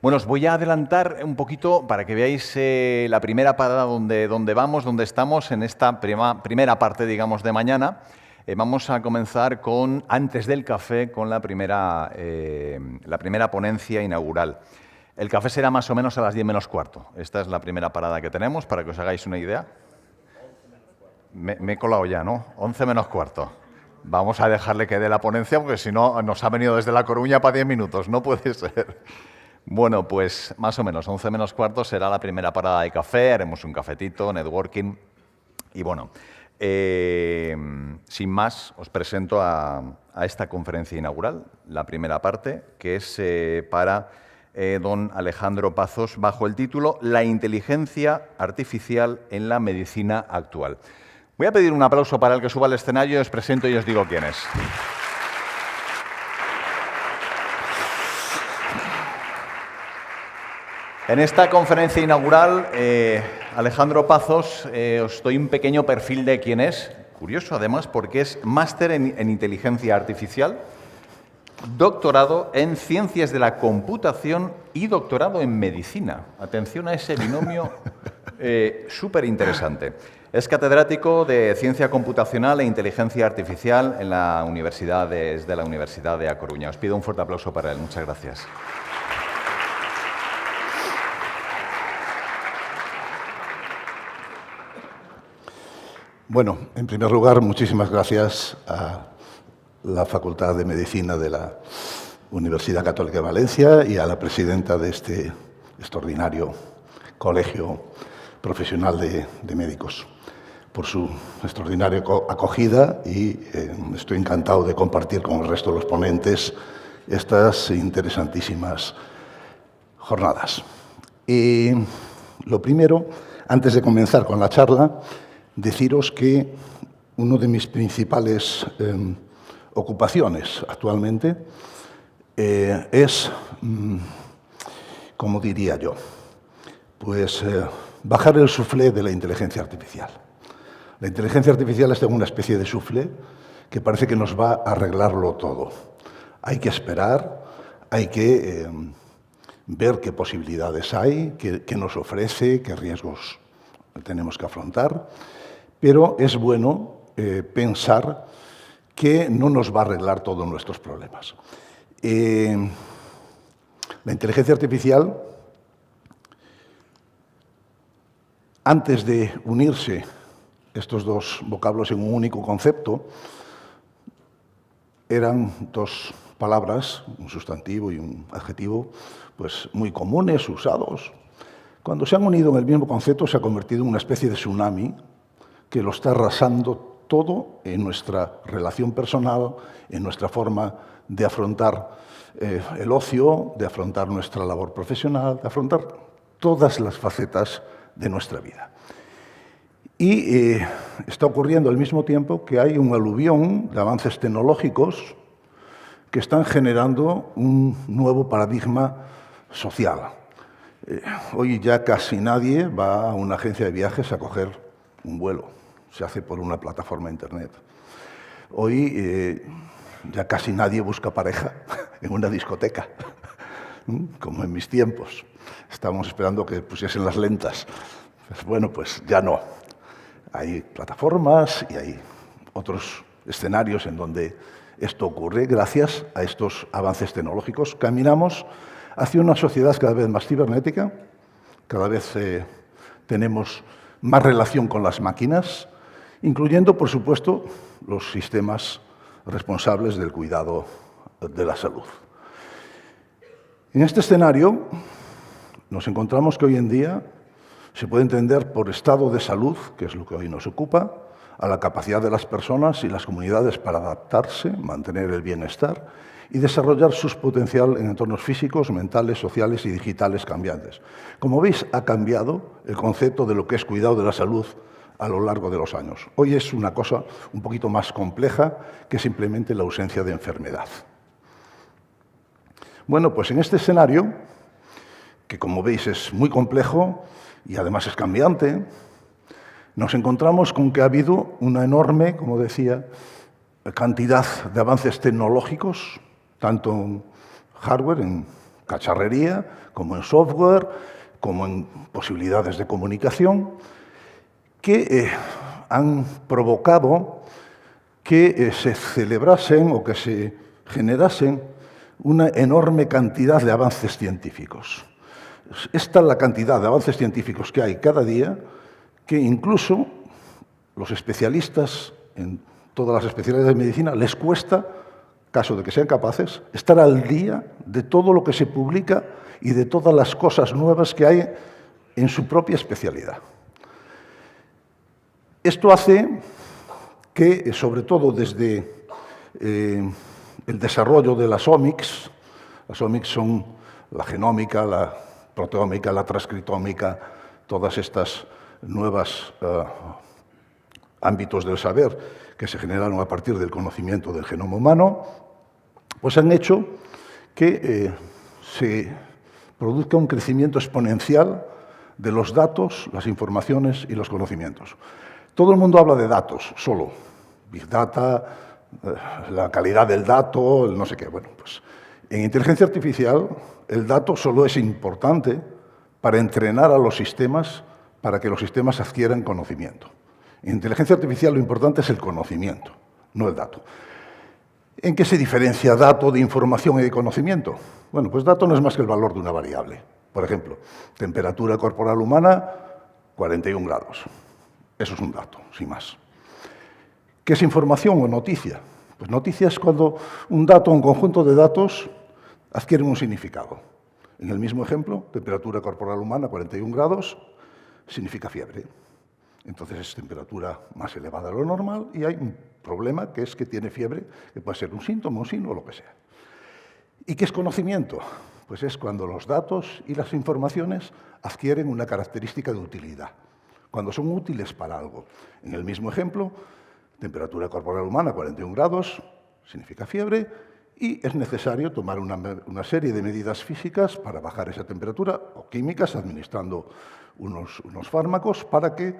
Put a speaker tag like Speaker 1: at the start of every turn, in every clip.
Speaker 1: Bueno, os voy a adelantar un poquito para que veáis la primera parada donde vamos, donde estamos en esta primera parte, digamos, de mañana. Vamos a comenzar con, antes del café, con la primera ponencia inaugural. El café será más o menos a las 10 menos cuarto. Esta es la primera parada que tenemos, para que os hagáis una idea. Me he colado ya, ¿no? 11 menos cuarto. Vamos a dejarle que dé la ponencia, porque si no, nos ha venido desde La Coruña para 10 minutos. No puede ser. Bueno, pues más o menos, 11 menos cuarto será la primera parada de café. Haremos un cafetito, networking. Y bueno, sin más, os presento a esta conferencia inaugural, la primera parte, que es para don Alejandro Pazos, bajo el título La inteligencia artificial en la medicina actual. Voy a pedir un aplauso para el que suba al escenario, os presento y os digo quién es. En esta conferencia inaugural, Alejandro Pazos, os doy un pequeño perfil de quién es. Curioso, además, porque es máster en inteligencia artificial, doctorado en ciencias de la computación y doctorado en medicina. Atención a ese binomio súper interesante. Es catedrático de Ciencia Computacional e Inteligencia Artificial en la Universidad de A Coruña. Os pido un fuerte aplauso para él. Muchas gracias.
Speaker 2: Bueno, en primer lugar, muchísimas gracias a la Facultad de Medicina de la Universidad Católica de Valencia y a la presidenta de este extraordinario colegio profesional de médicos por su extraordinaria acogida y estoy encantado de compartir con el resto de los ponentes estas interesantísimas jornadas. Y lo primero, antes de comenzar con la charla, deciros que una de mis principales ocupaciones actualmente es, ¿cómo diría yo? Pues bajar el suflé de la inteligencia artificial. La inteligencia artificial es una especie de suflé que parece que nos va a arreglarlo todo. Hay que esperar, hay que ver qué posibilidades hay, qué nos ofrece, qué riesgos tenemos que afrontar, pero es bueno pensar que no nos va a arreglar todos nuestros problemas. La inteligencia artificial, antes de unirse estos dos vocablos en un único concepto, eran dos palabras, un sustantivo y un adjetivo, pues muy comunes, usados. Cuando se han unido en el mismo concepto, se ha convertido en una especie de tsunami que lo está arrasando todo en nuestra relación personal, en nuestra forma de afrontar el ocio, de afrontar nuestra labor profesional, de afrontar todas las facetas de nuestra vida. Y está ocurriendo al mismo tiempo que hay un aluvión de avances tecnológicos que están generando un nuevo paradigma social. Hoy ya casi nadie va a una agencia de viajes a coger un vuelo. Se hace por una plataforma de Internet. Hoy ya casi nadie busca pareja en una discoteca, como en mis tiempos. Estábamos esperando que pusiesen las lentas. Pues bueno, pues ya no. Hay plataformas y hay otros escenarios en donde esto ocurre. Gracias a estos avances tecnológicos caminamos hacia una sociedad cada vez más cibernética, cada vez tenemos más relación con las máquinas, incluyendo, por supuesto, los sistemas responsables del cuidado de la salud. En este escenario nos encontramos que hoy en día se puede entender por estado de salud, que es lo que hoy nos ocupa, a la capacidad de las personas y las comunidades para adaptarse, mantener el bienestar y desarrollar su potencial en entornos físicos, mentales, sociales y digitales cambiantes. Como veis, ha cambiado el concepto de lo que es cuidado de la salud a lo largo de los años. Hoy es una cosa un poquito más compleja que simplemente la ausencia de enfermedad. Bueno, pues en este escenario, que como veis es muy complejo y además es cambiante, nos encontramos con que ha habido una enorme, como decía, cantidad de avances tecnológicos, tanto en hardware, en cacharrería, como en software, como en posibilidades de comunicación, que han provocado que se celebrasen o que se generasen una enorme cantidad de avances científicos. Esta es la cantidad de avances científicos que hay cada día, que incluso los especialistas en todas las especialidades de medicina les cuesta, caso de que sean capaces, estar al día de todo lo que se publica y de todas las cosas nuevas que hay en su propia especialidad. Esto hace que, sobre todo desde el desarrollo de las omics son la genómica, la proteómica, la transcriptómica, todas estas nuevas ámbitos del saber que se generaron a partir del conocimiento del genoma humano, pues han hecho que se produzca un crecimiento exponencial de los datos, las informaciones y los conocimientos. Todo el mundo habla de datos, solo. Big Data, la calidad del dato, el no sé qué. Bueno, pues en inteligencia artificial el dato solo es importante para entrenar a los sistemas, para que los sistemas adquieran conocimiento. En inteligencia artificial lo importante es el conocimiento, no el dato. ¿En qué se diferencia dato de información y de conocimiento? Bueno, pues dato no es más que el valor de una variable. Por ejemplo, temperatura corporal humana, 41 grados. Eso es un dato, sin más. ¿Qué es información o noticia? Pues noticia es cuando un dato o un conjunto de datos adquieren un significado. En el mismo ejemplo, temperatura corporal humana, 41 grados, significa fiebre. Entonces es temperatura más elevada de lo normal y hay un problema que es que tiene fiebre, que puede ser un síntoma, un signo o lo que sea. ¿Y qué es conocimiento? Pues es cuando los datos y las informaciones adquieren una característica de utilidad, cuando son útiles para algo. En el mismo ejemplo, temperatura corporal humana, 41 grados, significa fiebre, y es necesario tomar una serie de medidas físicas para bajar esa temperatura, o químicas, administrando unos fármacos para que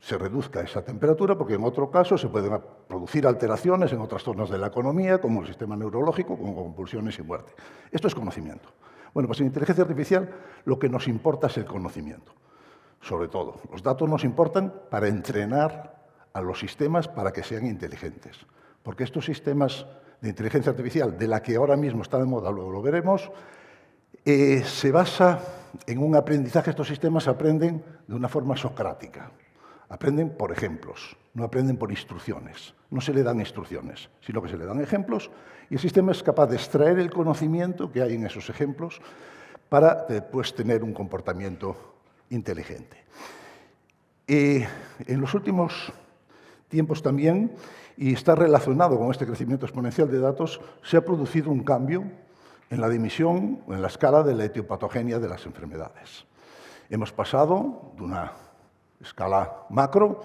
Speaker 2: se reduzca esa temperatura, porque en otro caso se pueden producir alteraciones en otras zonas de la economía, como el sistema neurológico, como convulsiones y muerte. Esto es conocimiento. Bueno, pues en inteligencia artificial lo que nos importa es el conocimiento. Sobre todo, los datos nos importan para entrenar a los sistemas para que sean inteligentes. Porque estos sistemas de inteligencia artificial, de la que ahora mismo está de moda, luego lo veremos, se basa en un aprendizaje. Estos sistemas aprenden de una forma socrática. Aprenden por ejemplos, no aprenden por instrucciones. No se le dan instrucciones, sino que se le dan ejemplos y el sistema es capaz de extraer el conocimiento que hay en esos ejemplos para después tener un comportamiento inteligente. En los últimos tiempos también, y está relacionado con este crecimiento exponencial de datos, se ha producido un cambio en la dimensión o en la escala de la etiopatogenia de las enfermedades. Hemos pasado de una escala macro,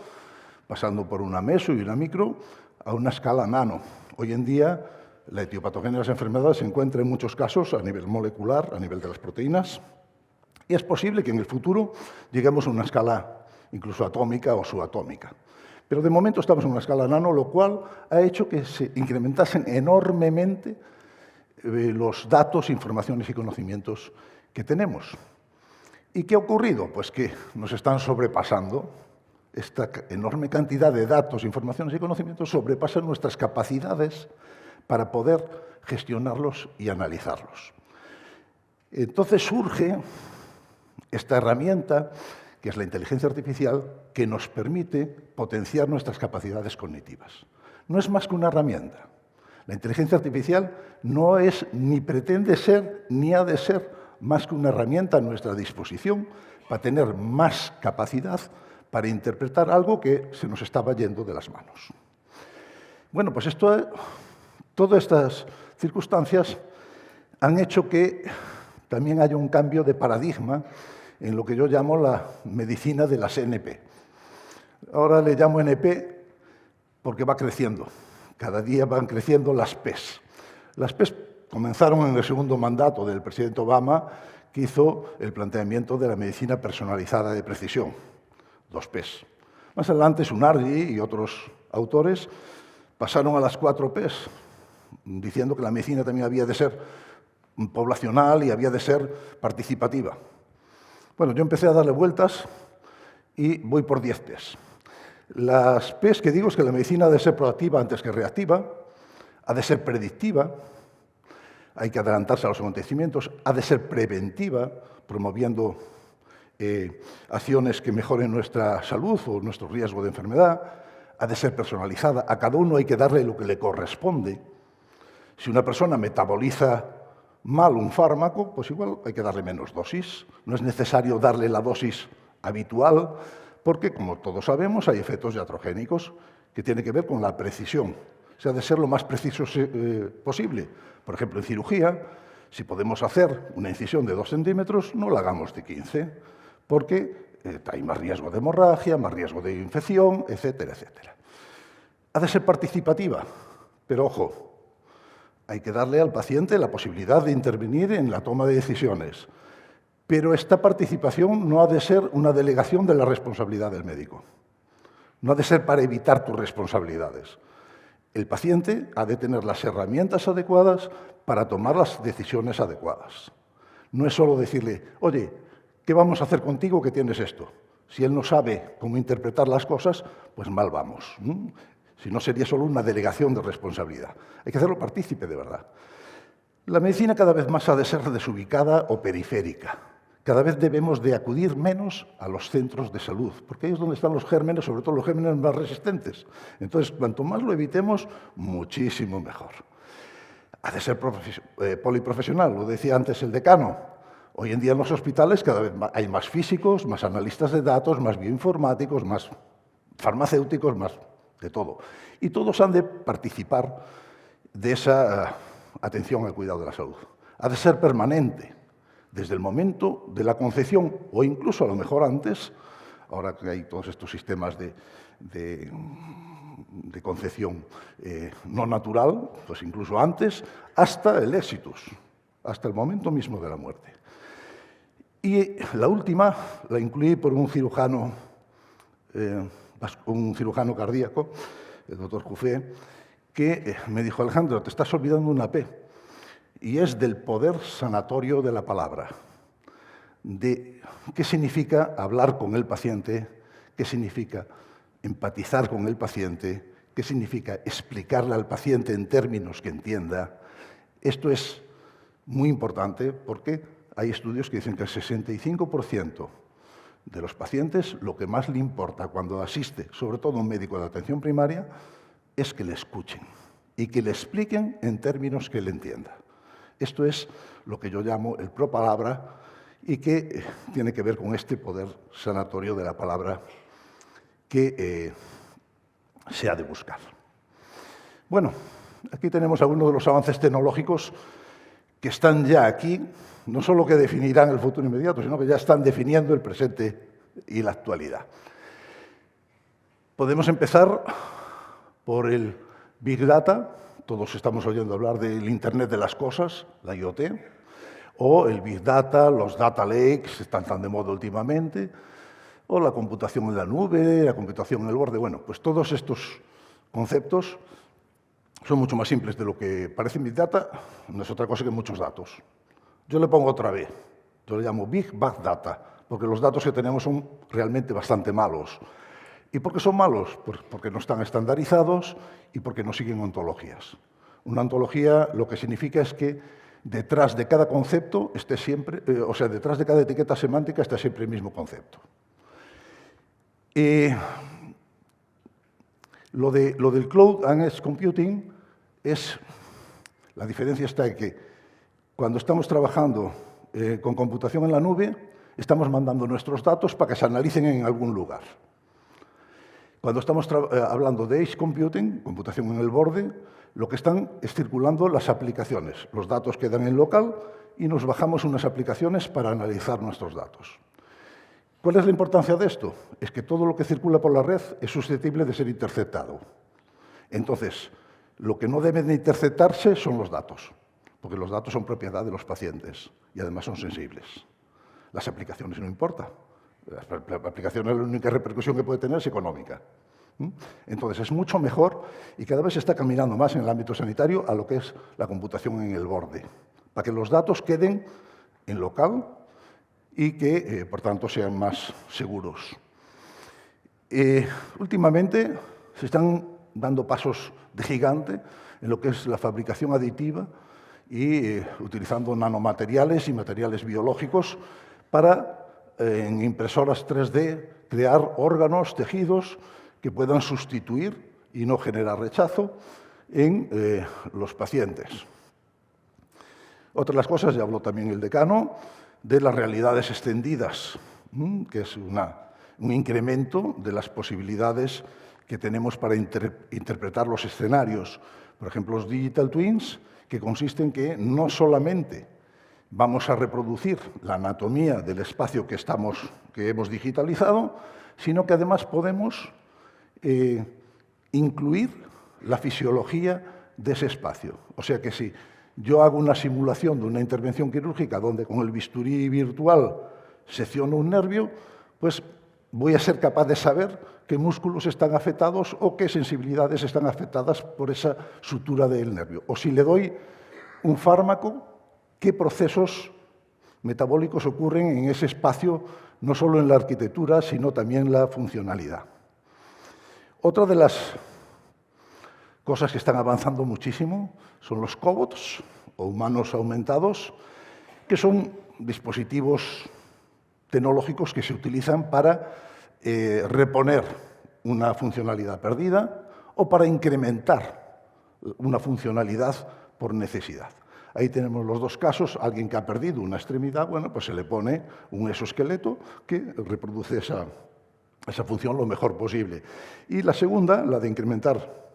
Speaker 2: pasando por una meso y una micro, a una escala nano. Hoy en día, la etiopatogenia de las enfermedades se encuentra en muchos casos a nivel molecular, a nivel de las proteínas, y es posible que en el futuro lleguemos a una escala incluso atómica o subatómica. Pero de momento estamos en una escala nano, lo cual ha hecho que se incrementasen enormemente los datos, informaciones y conocimientos que tenemos. ¿Y qué ha ocurrido? Pues que nos están sobrepasando. Esta enorme cantidad de datos, informaciones y conocimientos sobrepasan nuestras capacidades para poder gestionarlos y analizarlos. Entonces surge esta herramienta, que es la inteligencia artificial, que nos permite potenciar nuestras capacidades cognitivas. No es más que una herramienta. La inteligencia artificial no es, ni pretende ser, ni ha de ser más que una herramienta a nuestra disposición para tener más capacidad para interpretar algo que se nos estaba yendo de las manos. Bueno, pues todas estas circunstancias han hecho que también haya un cambio de paradigma en lo que yo llamo la medicina de las NP. Ahora le llamo NP porque va creciendo. Cada día van creciendo las PES. Las PES comenzaron en el segundo mandato del presidente Obama, que hizo el planteamiento de la medicina personalizada de precisión, 2 P's. Más adelante, Sunarji y otros autores pasaron a las 4 P's, diciendo que la medicina también había de ser poblacional y había de ser participativa. Bueno, yo empecé a darle vueltas y voy por 10 P's. Las P's que digo es que la medicina ha de ser proactiva antes que reactiva, ha de ser predictiva, hay que adelantarse a los acontecimientos, ha de ser preventiva, promoviendo acciones que mejoren nuestra salud o nuestro riesgo de enfermedad, ha de ser personalizada, a cada uno hay que darle lo que le corresponde. Si una persona metaboliza mal un fármaco, pues igual hay que darle menos dosis, no es necesario darle la dosis habitual, porque, como todos sabemos, hay efectos iatrogénicos que tienen que ver con la precisión. O sea, de ser lo más preciso posible. Por ejemplo, en cirugía, si podemos hacer una incisión de 2 centímetros, no la hagamos de 15, porque hay más riesgo de hemorragia, más riesgo de infección, etcétera, etcétera. Ha de ser participativa, pero ojo, hay que darle al paciente la posibilidad de intervenir en la toma de decisiones. Pero esta participación no ha de ser una delegación de la responsabilidad del médico. No ha de ser para evitar tus responsabilidades. El paciente ha de tener las herramientas adecuadas para tomar las decisiones adecuadas. No es solo decirle, oye, ¿qué vamos a hacer contigo que tienes esto? Si él no sabe cómo interpretar las cosas, pues mal vamos. Si no, sería solo una delegación de responsabilidad. Hay que hacerlo partícipe de verdad. La medicina cada vez más ha de ser desubicada o periférica. Cada vez debemos de acudir menos a los centros de salud, porque ahí es donde están los gérmenes, sobre todo los gérmenes más resistentes. Entonces, cuanto más lo evitemos, muchísimo mejor. Ha de ser poliprofesional, lo decía antes el decano. Hoy en día en los hospitales cada vez hay más físicos, más analistas de datos, más bioinformáticos, más farmacéuticos, más de todo. Y todos han de participar de esa atención al cuidado de la salud. Ha de ser permanente. Desde el momento de la concepción, o incluso a lo mejor antes, ahora que hay todos estos sistemas de concepción no natural, pues incluso antes, hasta el éxitus, hasta el momento mismo de la muerte. Y la última la incluí por un cirujano cardíaco, el doctor Cuffé, que me dijo, Alejandro, te estás olvidando una P. Y es del poder sanatorio de la palabra, de qué significa hablar con el paciente, qué significa empatizar con el paciente, qué significa explicarle al paciente en términos que entienda. Esto es muy importante porque hay estudios que dicen que el 65% de los pacientes lo que más le importa cuando asiste, sobre todo a un médico de atención primaria, es que le escuchen y que le expliquen en términos que él entienda. Esto es lo que yo llamo el propalabra y que tiene que ver con este poder sanatorio de la palabra que se ha de buscar. Bueno, aquí tenemos algunos de los avances tecnológicos que están ya aquí, no solo que definirán el futuro inmediato, sino que ya están definiendo el presente y la actualidad. Podemos empezar por el Big Data. Todos estamos oyendo hablar del Internet de las cosas, la IoT, o el Big Data, los Data Lakes, están tan de moda últimamente, o la computación en la nube, la computación en el borde. Bueno, pues todos estos conceptos son mucho más simples de lo que parece. Big Data no es otra cosa que muchos datos. Yo le pongo otra B, yo le llamo Big Bad Data, porque los datos que tenemos son realmente bastante malos. ¿Y por qué son malos? Pues porque no están estandarizados y porque no siguen ontologías. Una ontología lo que significa es que detrás de cada concepto esté siempre, detrás de cada etiqueta semántica está siempre el mismo concepto. Lo del Cloud and Edge Computing la diferencia está en que cuando estamos trabajando con computación en la nube, estamos mandando nuestros datos para que se analicen en algún lugar. Cuando estamos hablando de Edge Computing, computación en el borde, lo que están es circulando las aplicaciones. Los datos quedan en local y nos bajamos unas aplicaciones para analizar nuestros datos. ¿Cuál es la importancia de esto? Es que todo lo que circula por la red es susceptible de ser interceptado. Entonces, lo que no debe de interceptarse son los datos, porque los datos son propiedad de los pacientes y además son sensibles. Las aplicaciones no importa. La aplicación, la única repercusión que puede tener es económica. Entonces, es mucho mejor y cada vez se está caminando más en el ámbito sanitario a lo que es la computación en el borde, para que los datos queden en local y que, por tanto, sean más seguros. Últimamente se están dando pasos de gigante en lo que es la fabricación aditiva y utilizando nanomateriales y materiales biológicos para, en impresoras 3D, crear órganos, tejidos que puedan sustituir y no generar rechazo en los pacientes. Otra de las cosas, ya habló también el decano, de las realidades extendidas, que es un incremento de las posibilidades que tenemos para interpretar los escenarios. Por ejemplo, los digital twins, que consisten en que no solamente vamos a reproducir la anatomía del espacio que hemos digitalizado, sino que además podemos incluir la fisiología de ese espacio. O sea que si yo hago una simulación de una intervención quirúrgica donde con el bisturí virtual secciono un nervio, pues voy a ser capaz de saber qué músculos están afectados o qué sensibilidades están afectadas por esa sutura del nervio. O si le doy un fármaco, qué procesos metabólicos ocurren en ese espacio, no solo en la arquitectura, sino también en la funcionalidad. Otra de las cosas que están avanzando muchísimo son los cobots, o humanos aumentados, que son dispositivos tecnológicos que se utilizan para reponer una funcionalidad perdida o para incrementar una funcionalidad por necesidad. Ahí tenemos los dos casos. Alguien que ha perdido una extremidad, bueno, pues se le pone un exoesqueleto que reproduce esa función lo mejor posible. Y la segunda, la de incrementar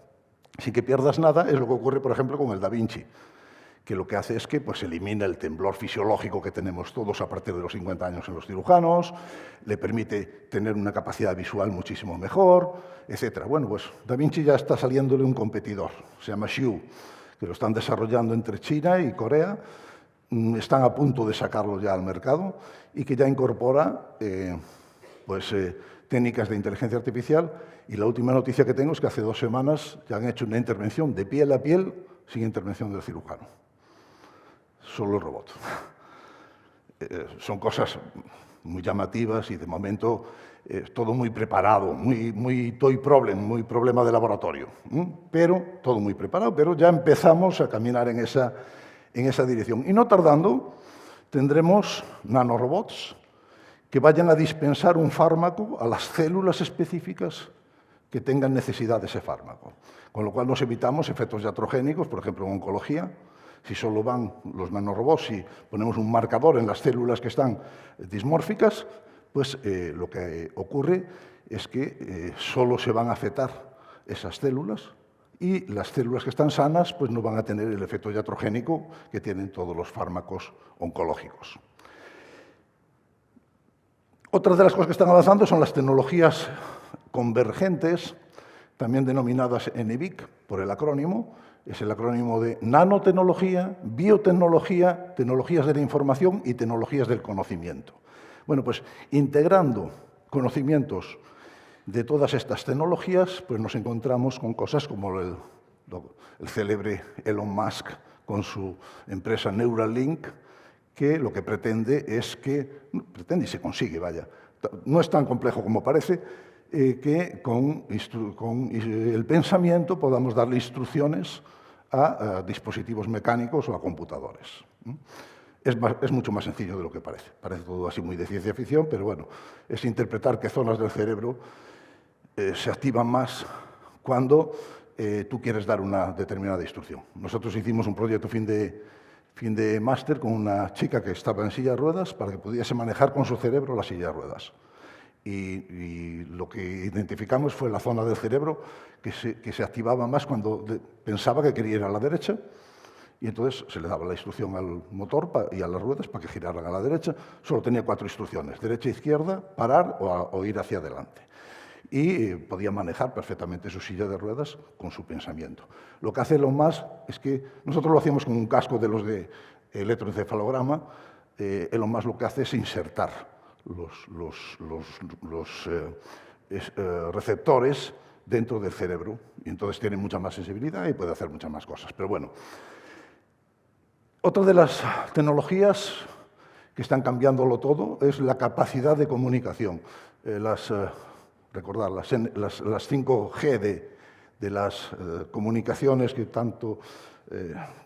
Speaker 2: sin que pierdas nada, es lo que ocurre, por ejemplo, con el Da Vinci, que lo que hace es que pues, elimina el temblor fisiológico que tenemos todos a partir de los 50 años en los cirujanos, le permite tener una capacidad visual muchísimo mejor, etc. Bueno, pues Da Vinci ya está saliéndole un competidor, se llama Xiu, que lo están desarrollando entre China y Corea, están a punto de sacarlo ya al mercado y que ya incorpora técnicas de inteligencia artificial. Y la última noticia que tengo es que hace 2 semanas ya han hecho una intervención de piel a piel sin intervención del cirujano. Solo el robot. Son cosas muy llamativas y de momento todo muy preparado, muy toy problem, muy problema de laboratorio. Pero todo muy preparado, pero ya empezamos a caminar en esa dirección. Y no tardando tendremos nanorobots que vayan a dispensar un fármaco a las células específicas que tengan necesidad de ese fármaco. Con lo cual nos evitamos efectos iatrogénicos, por ejemplo, en oncología. Si solo van los nanorobots y ponemos un marcador en las células que están dismórficas, pues lo que ocurre es que solo se van a afectar esas células y las células que están sanas pues no van a tener el efecto iatrogénico que tienen todos los fármacos oncológicos. Otra de las cosas que están avanzando son las tecnologías convergentes, también denominadas NBIC por el acrónimo. Es el acrónimo de nanotecnología, biotecnología, tecnologías de la información y tecnologías del conocimiento. Bueno, pues integrando conocimientos de todas estas tecnologías, pues nos encontramos con cosas como el célebre Elon Musk con su empresa Neuralink, que lo que pretende es que, pretende y se consigue, vaya, no es tan complejo como parece, que con el pensamiento podamos darle instrucciones a dispositivos mecánicos o a computadores. Es mucho más sencillo de lo que parece. Parece todo así muy de ciencia ficción, pero bueno, es interpretar qué zonas del cerebro se activan más cuando tú quieres dar una determinada instrucción. Nosotros hicimos un proyecto fin de máster con una chica que estaba en silla de ruedas para que pudiese manejar con su cerebro la silla de ruedas. Y lo que identificamos fue la zona del cerebro que se activaba más cuando pensaba que quería ir a la derecha, y entonces se le daba la instrucción al motor y a las ruedas para que giraran a la derecha. Solo tenía 4 instrucciones: derecha, izquierda, parar o ir hacia adelante. Y podía manejar perfectamente su silla de ruedas con su pensamiento. Lo que hace Elon Musk es que nosotros lo hacíamos con un casco de los de electroencefalograma. Elon Musk lo que hace es insertar los receptores dentro del cerebro, y entonces tiene mucha más sensibilidad y puede hacer muchas más cosas. Pero bueno, Otra de las tecnologías que están cambiándolo todo es la capacidad de comunicación. Recordad, las 5G de las comunicaciones que tanto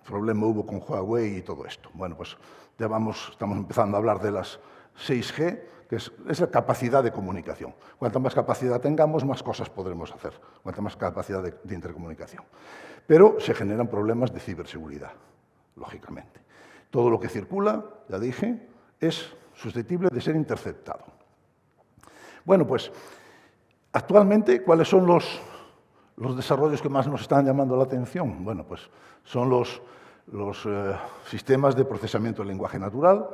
Speaker 2: problema hubo con Huawei y todo esto. Bueno, pues ya estamos empezando a hablar de las 6G, que es la capacidad de comunicación. Cuanta más capacidad tengamos, más cosas podremos hacer, cuanta más capacidad de intercomunicación. Pero se generan problemas de ciberseguridad, lógicamente. Todo lo que circula, ya dije, es susceptible de ser interceptado. Bueno, pues, actualmente, ¿cuáles son los desarrollos que más nos están llamando la atención? Bueno, pues son los sistemas de procesamiento del lenguaje natural,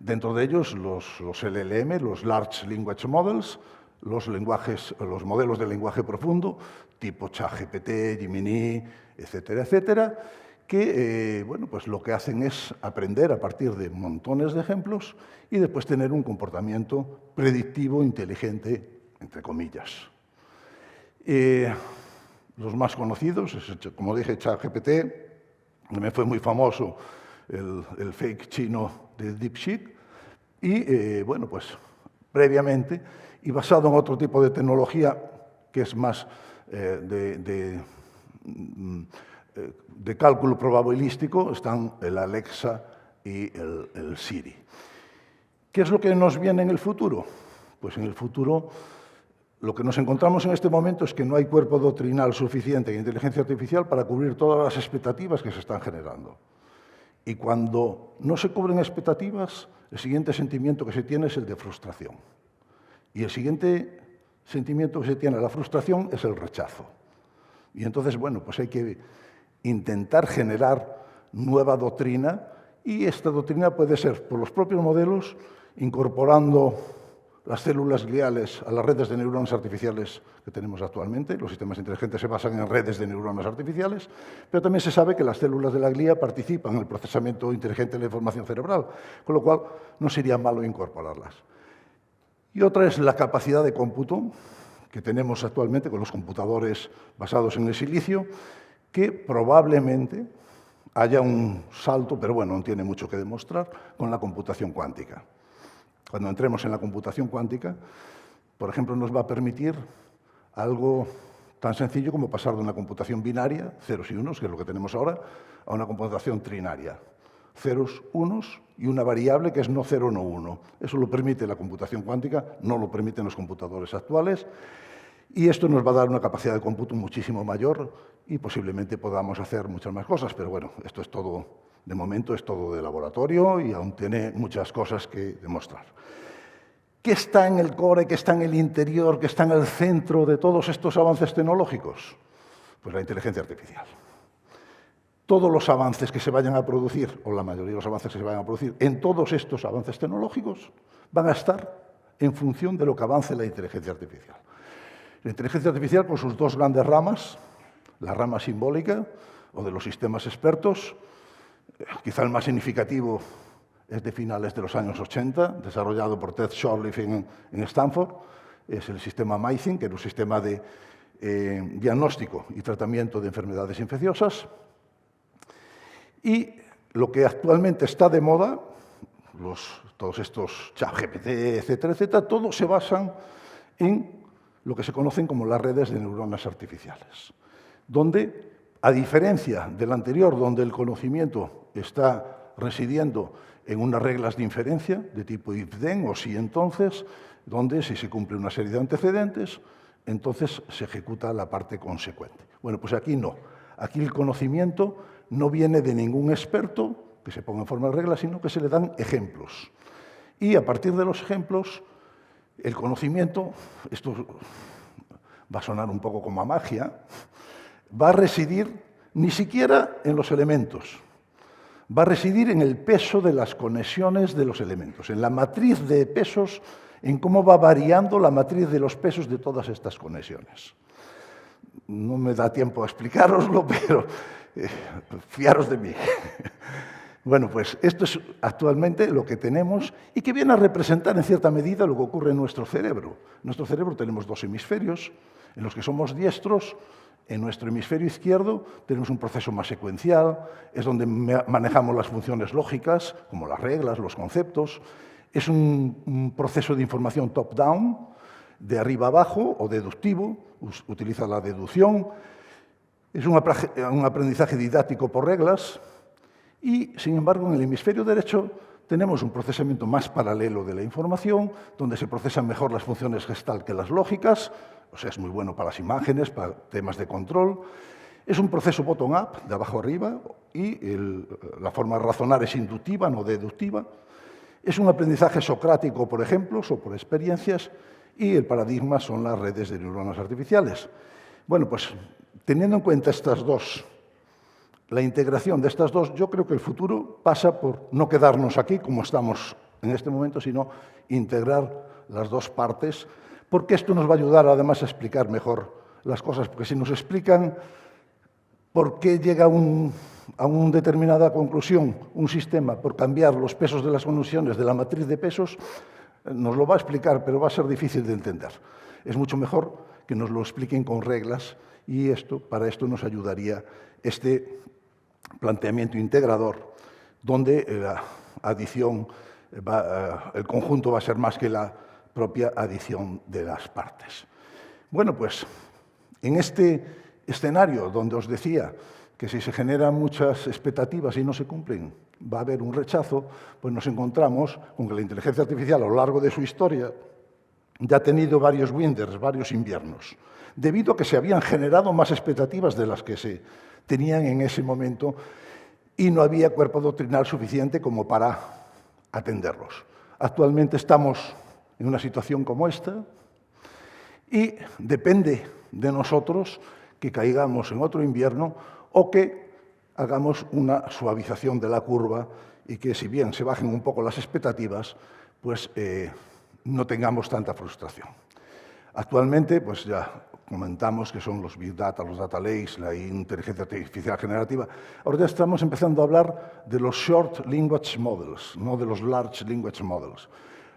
Speaker 2: dentro de ellos los LLM, los Large Language Models, los modelos de lenguaje profundo, tipo ChatGPT, Gemini, etcétera, etcétera, que bueno, pues lo que hacen es aprender a partir de montones de ejemplos y después tener un comportamiento predictivo inteligente, entre comillas. Los más conocidos, como dije, ChatGPT, me fue muy famoso el fake chino de DeepSeek, y bueno, pues previamente, y basado en otro tipo de tecnología que es más de cálculo probabilístico, están el Alexa y el Siri. ¿Qué es lo que nos viene en el futuro? Pues en el futuro lo que nos encontramos en este momento es que no hay cuerpo doctrinal suficiente en inteligencia artificial para cubrir todas las expectativas que se están generando. Y cuando no se cubren expectativas, el siguiente sentimiento que se tiene es el de frustración. Y el siguiente sentimiento que se tiene a la frustración es el rechazo. Y entonces, bueno, pues hay que intentar generar nueva doctrina, y esta doctrina puede ser por los propios modelos, incorporando las células gliales a las redes de neuronas artificiales que tenemos actualmente. Los sistemas inteligentes se basan en redes de neuronas artificiales, pero también se sabe que las células de la glía participan en el procesamiento inteligente de la información cerebral, con lo cual no sería malo incorporarlas. Y otra es la capacidad de cómputo que tenemos actualmente con los computadores basados en el silicio, que probablemente haya un salto, pero bueno, no tiene mucho que demostrar, con la computación cuántica. Cuando entremos en la computación cuántica, por ejemplo, nos va a permitir algo tan sencillo como pasar de una computación binaria, ceros y unos, que es lo que tenemos ahora, a una computación trinaria. Ceros, unos y una variable que es no cero, no uno. Eso lo permite la computación cuántica, no lo permiten los computadores actuales. Y esto nos va a dar una capacidad de cómputo muchísimo mayor y posiblemente podamos hacer muchas más cosas. Pero bueno, esto es todo, de momento es todo de laboratorio y aún tiene muchas cosas que demostrar. ¿Qué está en el core, qué está en el interior, qué está en el centro de todos estos avances tecnológicos? Pues la inteligencia artificial. Todos los avances que se vayan a producir, o la mayoría de los avances que se vayan a producir en todos estos avances tecnológicos, van a estar en función de lo que avance la inteligencia artificial. La inteligencia artificial, con sus dos grandes ramas, la rama simbólica o de los sistemas expertos, quizá el más significativo es de finales de los años 80, desarrollado por Ted Shortleff en Stanford, es el sistema MyThing, que era un sistema de diagnóstico y tratamiento de enfermedades infecciosas. Y lo que actualmente está de moda, todos estos ChatGPT, etcétera, etcétera, todos se basan en lo que se conocen como las redes de neuronas artificiales, donde, a diferencia del anterior, donde el conocimiento está residiendo en unas reglas de inferencia de tipo if-then o si-entonces, donde si se cumple una serie de antecedentes, entonces se ejecuta la parte consecuente. Bueno, pues aquí no. Aquí el conocimiento no viene de ningún experto que se ponga en forma de reglas, sino que se le dan ejemplos. Y a partir de los ejemplos, el conocimiento, esto va a sonar un poco como a magia, va a residir ni siquiera en los elementos, va a residir en el peso de las conexiones de los elementos, en la matriz de pesos, en cómo va variando la matriz de los pesos de todas estas conexiones. No me da tiempo a explicároslo, pero fiaros de mí. Bueno, pues esto es actualmente lo que tenemos y que viene a representar en cierta medida lo que ocurre en nuestro cerebro. En nuestro cerebro tenemos dos hemisferios. En los que somos diestros, en nuestro hemisferio izquierdo tenemos un proceso más secuencial, es donde manejamos las funciones lógicas, como las reglas, los conceptos. Es un proceso de información top-down, de arriba abajo o deductivo, utiliza la deducción. Es un aprendizaje didáctico por reglas y, sin embargo, en el hemisferio derecho tenemos un procesamiento más paralelo de la información, donde se procesan mejor las funciones Gestalt que las lógicas, o sea, es muy bueno para las imágenes, para temas de control. Es un proceso bottom-up, de abajo arriba, y la forma de razonar es inductiva, no deductiva. Es un aprendizaje socrático por ejemplos o por experiencias, y el paradigma son las redes de neuronas artificiales. Bueno, pues teniendo en cuenta estas dos, la integración de estas dos, yo creo que el futuro pasa por no quedarnos aquí como estamos en este momento, sino integrar las dos partes, porque esto nos va a ayudar además a explicar mejor las cosas, porque si nos explican por qué llega a una determinada conclusión un sistema por cambiar los pesos de las condiciones de la matriz de pesos, nos lo va a explicar, pero va a ser difícil de entender. Es mucho mejor que nos lo expliquen con reglas y para esto nos ayudaría este planteamiento integrador, donde la adición, el conjunto va a ser más que la propia adición de las partes. Bueno, pues en este escenario donde os decía que si se generan muchas expectativas y no se cumplen, va a haber un rechazo, pues nos encontramos con que la inteligencia artificial a lo largo de su historia ya ha tenido varios winters, varios inviernos, debido a que se habían generado más expectativas de las que se tenían en ese momento y no había cuerpo doctrinal suficiente como para atenderlos. Actualmente estamos en una situación como esta y depende de nosotros que caigamos en otro invierno o que hagamos una suavización de la curva y que, si bien se bajen un poco las expectativas, pues no tengamos tanta frustración. Actualmente, pues ya comentamos que son los Big Data, los Data Lakes, la inteligencia artificial generativa. Ahora ya estamos empezando a hablar de los Short Language Models, no de los Large Language Models.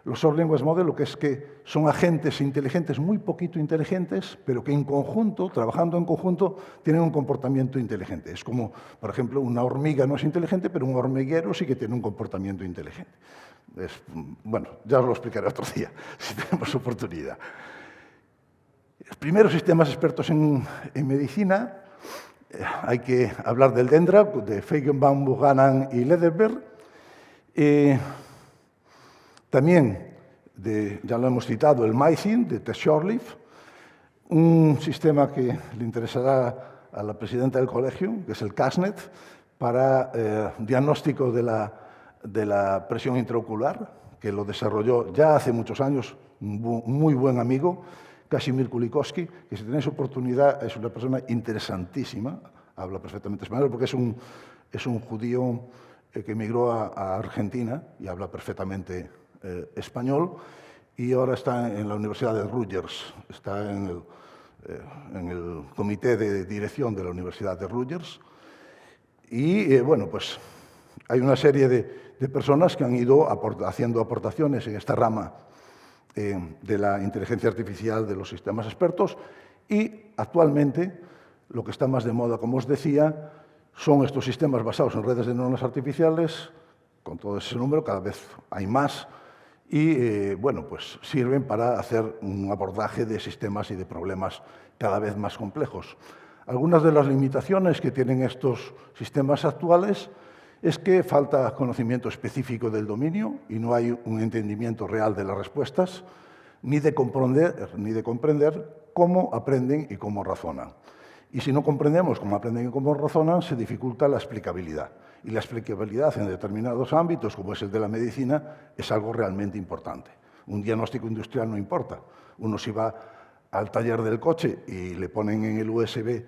Speaker 2: Los Short Language Models lo que es que son agentes inteligentes, muy poquito inteligentes, pero que en conjunto, trabajando en conjunto, tienen un comportamiento inteligente. Es como, por ejemplo, una hormiga no es inteligente, pero un hormiguero sí que tiene un comportamiento inteligente. Bueno, ya os lo explicaré otro día, si tenemos oportunidad. Los primeros sistemas expertos en medicina, hay que hablar del Dendra, de Feigenbaum, Buchanan y Lederberg. También, ya lo hemos citado, el MyThing, de Tess Shortleaf, un sistema que le interesará a la presidenta del colegio, que es el CASNET, para diagnóstico de la presión intraocular, que lo desarrolló ya hace muchos años un muy buen amigo, Kazimierz Kulikowski, que si tenéis oportunidad es una persona interesantísima, habla perfectamente español, porque es un judío que emigró a Argentina y habla perfectamente español, y ahora está en la Universidad de Rutgers, está en el comité de dirección de la Universidad de Rutgers. Y bueno, pues hay una serie de personas que han ido haciendo aportaciones en esta rama de la inteligencia artificial, de los sistemas expertos, y actualmente lo que está más de moda, como os decía, son estos sistemas basados en redes de neuronas artificiales, con todo ese número, cada vez hay más, y bueno, pues sirven para hacer un abordaje de sistemas y de problemas cada vez más complejos. Algunas de las limitaciones que tienen estos sistemas actuales es que falta conocimiento específico del dominio y no hay un entendimiento real de las respuestas, ni de comprender cómo aprenden y cómo razonan. Y si no comprendemos cómo aprenden y cómo razonan, se dificulta la explicabilidad. Y la explicabilidad en determinados ámbitos, como es el de la medicina, es algo realmente importante. Un diagnóstico industrial no importa. Uno si va al taller del coche y le ponen en el USB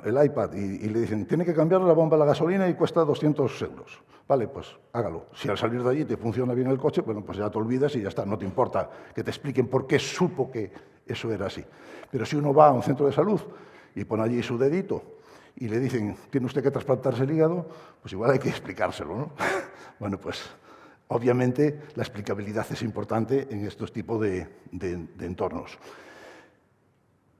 Speaker 2: el iPad y le dicen, tiene que cambiar la bomba de la gasolina y cuesta 200 euros. Vale, pues hágalo. Si al salir de allí te funciona bien el coche, bueno, pues ya te olvidas y ya está. No te importa que te expliquen por qué supo que eso era así. Pero si uno va a un centro de salud y pone allí su dedito y le dicen, tiene usted que trasplantarse el hígado, pues igual hay que explicárselo, ¿no? Bueno, pues Obviamente, la explicabilidad es importante en estos tipos de entornos.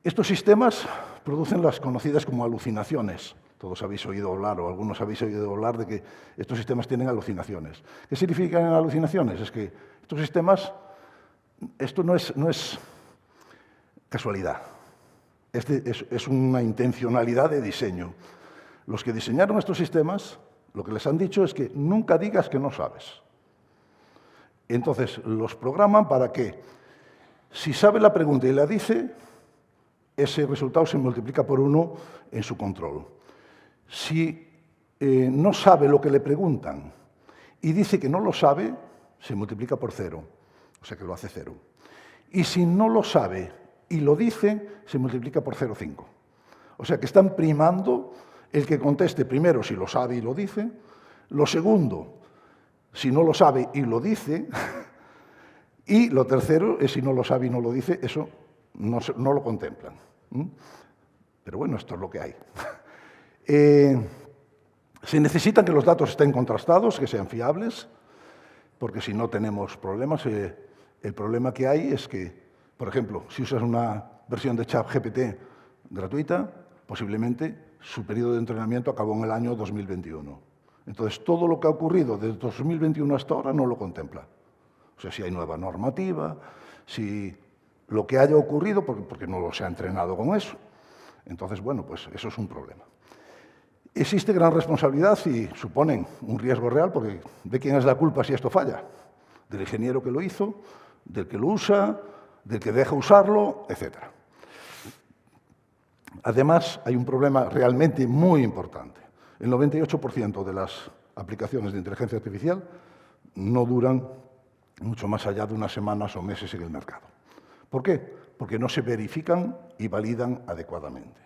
Speaker 2: Estos sistemas producen las conocidas como alucinaciones. Todos habéis oído hablar, o algunos habéis oído hablar, de que estos sistemas tienen alucinaciones. ¿Qué significan alucinaciones? Es que estos sistemas, esto no es casualidad, es una intencionalidad de diseño. Los que diseñaron estos sistemas, lo que les han dicho es que nunca digas que no sabes. Entonces, los programan para que, si sabe la pregunta y la dice, ese resultado se multiplica por 1 en su control. Si no sabe lo que le preguntan y dice que no lo sabe, se multiplica por 0, o sea que lo hace 0. Y si no lo sabe y lo dice, se multiplica por 0,5. O sea que están primando el que conteste primero si lo sabe y lo dice, lo segundo, si no lo sabe y lo dice, y lo tercero es si no lo sabe y no lo dice, eso no lo contemplan. Pero bueno, esto es lo que hay. Se necesita que los datos estén contrastados, que sean fiables, porque si no tenemos problemas. El problema que hay es que, por ejemplo, si usas una versión de ChatGPT gratuita, posiblemente su periodo de entrenamiento acabó en el año 2021. Entonces, todo lo que ha ocurrido desde 2021 hasta ahora no lo contempla. O sea, si hay nueva normativa, si lo que haya ocurrido, porque no se ha entrenado con eso. Entonces, bueno, pues eso es un problema. Existe gran responsabilidad y suponen un riesgo real, porque ¿de quién es la culpa si esto falla? Del ingeniero que lo hizo, del que lo usa, del que deja usarlo, etc. Además, hay un problema realmente muy importante. El 98% de las aplicaciones de inteligencia artificial no duran mucho más allá de unas semanas o meses en el mercado. ¿Por qué? Porque no se verifican y validan adecuadamente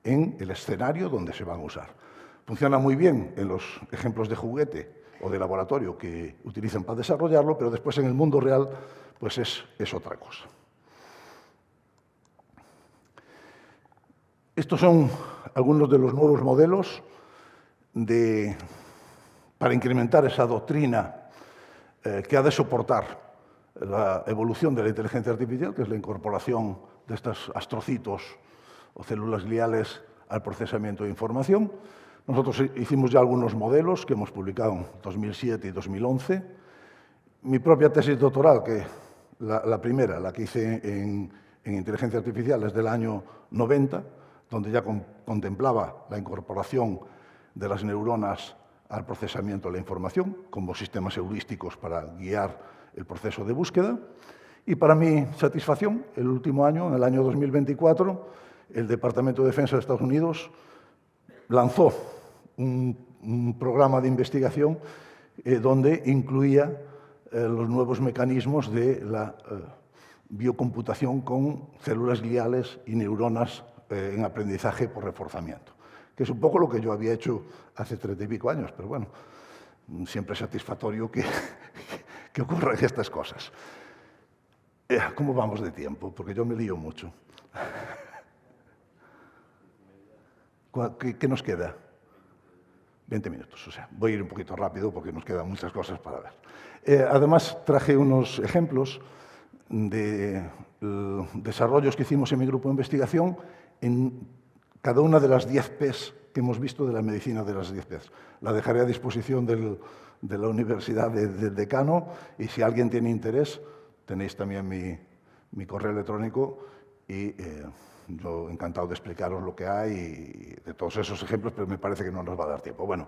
Speaker 2: en el escenario donde se van a usar. Funciona muy bien en los ejemplos de juguete o de laboratorio que utilizan para desarrollarlo, pero después en el mundo real pues es otra cosa. Estos son algunos de los nuevos modelos para incrementar esa doctrina que ha de soportar la evolución de la inteligencia artificial, que es la incorporación de estos astrocitos o células gliales al procesamiento de información. Nosotros hicimos ya algunos modelos que hemos publicado en 2007 y 2011. Mi propia tesis doctoral, que la primera, la que hice en inteligencia artificial, es del año 90, donde ya contemplaba la incorporación de las neuronas al procesamiento de la información como sistemas heurísticos para guiar el proceso de búsqueda. Y para mi satisfacción, el último año, en el año 2024, el Departamento de Defensa de Estados Unidos lanzó un programa de investigación donde incluía los nuevos mecanismos de la biocomputación con células gliales y neuronas en aprendizaje por reforzamiento, que es un poco lo que yo había hecho hace 30 y pico años, pero bueno, siempre es satisfactorio que ocurran estas cosas. ¿Cómo vamos de tiempo? Porque yo me lío mucho. ¿Qué nos queda? 20 minutos, o sea, voy a ir un poquito rápido porque nos quedan muchas cosas para ver. Además, traje unos ejemplos de desarrollos que hicimos en mi grupo de investigación en cada una de las 10 P's que hemos visto de la medicina de las 10 P's. La dejaré a disposición de la Universidad del Decano y si alguien tiene interés, tenéis también mi correo electrónico y yo encantado de explicaros lo que hay y de todos esos ejemplos, pero me parece que no nos va a dar tiempo. Bueno,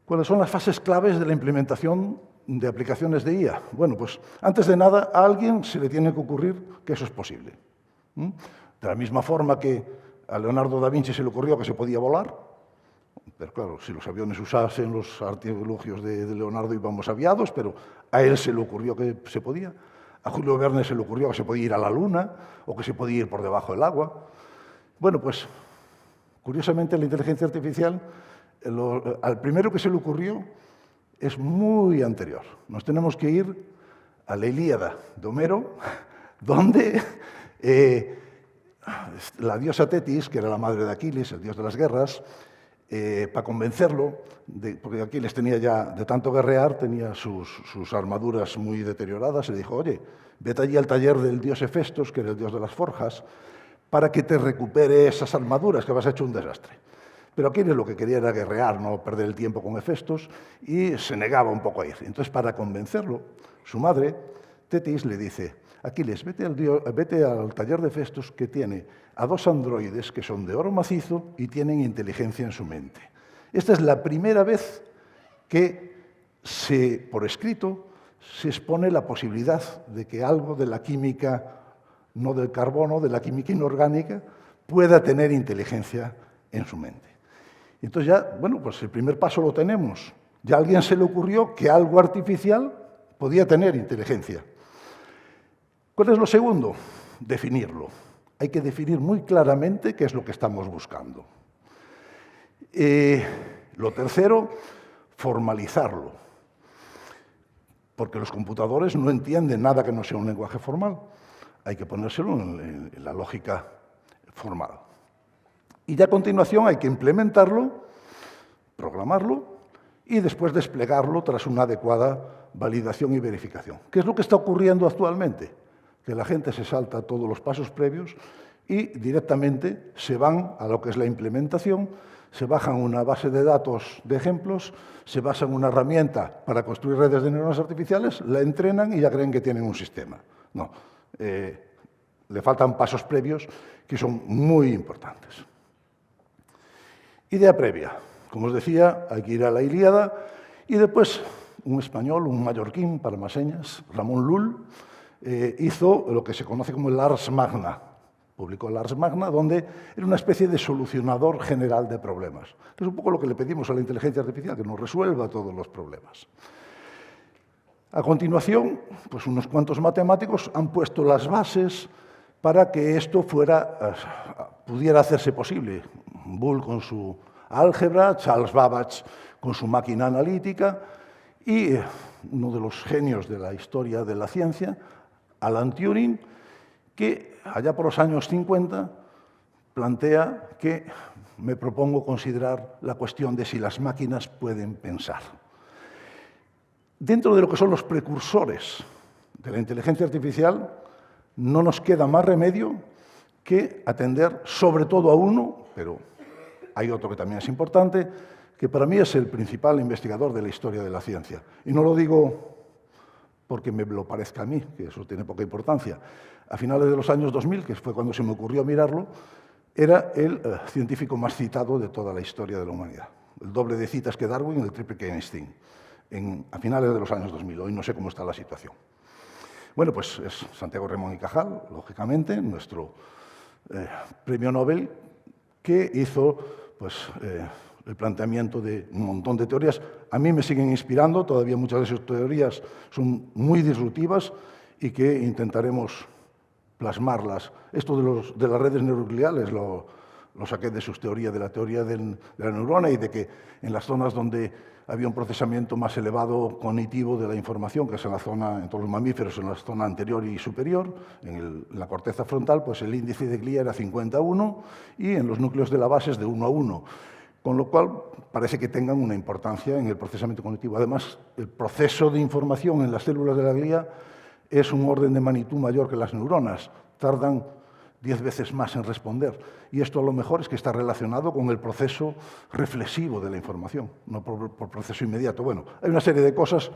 Speaker 2: ¿cuáles son las fases claves de la implementación de aplicaciones de IA? Bueno, pues antes de nada a alguien se le tiene que ocurrir que eso es posible. De la misma forma que a Leonardo da Vinci se le ocurrió que se podía volar, pero claro, si los aviones usasen los artilugios de Leonardo íbamos aviados, pero a él se le ocurrió que se podía. A Julio Verne se le ocurrió que se podía ir a la Luna o que se podía ir por debajo del agua. Bueno, pues, curiosamente, la inteligencia artificial, al primero que se le ocurrió es muy anterior. Nos tenemos que ir a la Ilíada de Homero, donde la diosa Tetis, que era la madre de Aquiles, el dios de las guerras, para convencerlo, porque Aquiles tenía ya, de tanto guerrear, tenía sus armaduras muy deterioradas, y le dijo, oye, vete allí al taller del dios Hefestos, que era el dios de las forjas, para que te recupere esas armaduras, que vas a hecho un desastre. Pero Aquiles lo que quería era guerrear, no perder el tiempo con Hefestos, y se negaba un poco a ir. Entonces, para convencerlo, su madre, Tetis, le dice, Aquiles, vete al taller de Hefestos, que tiene a 2 androides que son de oro macizo y tienen inteligencia en su mente. Esta es la primera vez que, por escrito, se expone la posibilidad de que algo de la química, no del carbono, de la química inorgánica, pueda tener inteligencia en su mente. Entonces ya, bueno, pues el primer paso lo tenemos. Ya a alguien se le ocurrió que algo artificial podía tener inteligencia. ¿Cuál es lo segundo? Definirlo. Hay que definir muy claramente qué es lo que estamos buscando. Lo tercero, formalizarlo. Porque los computadores no entienden nada que no sea un lenguaje formal. Hay que ponérselo en la lógica formal. Y ya a continuación hay que implementarlo, programarlo y después desplegarlo tras una adecuada validación y verificación. ¿Qué es lo que está ocurriendo actualmente? Que la gente se salta todos los pasos previos y directamente se van a lo que es la implementación, se bajan una base de datos de ejemplos, se basan en una herramienta para construir redes de neuronas artificiales, la entrenan y ya creen que tienen un sistema. No, le faltan pasos previos que son muy importantes. Idea previa. Como os decía, hay que ir a la Ilíada y después un español, un mallorquín, para más señas, Ramón Lull, hizo lo que se conoce como el Ars Magna. Publicó el Ars Magna, donde era una especie de solucionador general de problemas. Que es un poco lo que le pedimos a la inteligencia artificial, que nos resuelva todos los problemas. A continuación, pues unos cuantos matemáticos han puesto las bases para que esto pudiera hacerse posible. Boole con su álgebra, Charles Babbage con su máquina analítica y uno de los genios de la historia de la ciencia, Alan Turing, que allá por los años 50 plantea que me propongo considerar la cuestión de si las máquinas pueden pensar. Dentro de lo que son los precursores de la inteligencia artificial, no nos queda más remedio que atender sobre todo a uno, pero hay otro que también es importante, que para mí es el principal investigador de la historia de la ciencia. Y no lo digo porque me lo parezca a mí, que eso tiene poca importancia. A finales de los años 2000, que fue cuando se me ocurrió mirarlo, era el científico más citado de toda la historia de la humanidad. El doble de citas que Darwin y el triple que Einstein, a finales de los años 2000. Hoy no sé cómo está la situación. Bueno, pues es Santiago Ramón y Cajal, lógicamente, nuestro premio Nobel, que hizo el planteamiento de un montón de teorías. A mí me siguen inspirando, todavía muchas de sus teorías son muy disruptivas y que intentaremos plasmarlas. Esto de las redes neurogliales lo saqué de sus teorías, de la teoría de la neurona y de que en las zonas donde había un procesamiento más elevado cognitivo de la información, que es en la zona, en todos los mamíferos, en la zona anterior y superior, en la corteza frontal, pues el índice de glía era 50:1 y en los núcleos de la base es de 1:1. Con lo cual parece que tengan una importancia en el procesamiento cognitivo. Además, el proceso de información en las células de la glía es un orden de magnitud mayor que las neuronas. Tardan 10 veces más en responder. Y esto a lo mejor es que está relacionado con el proceso reflexivo de la información, no por proceso inmediato. Bueno, hay una serie de cosas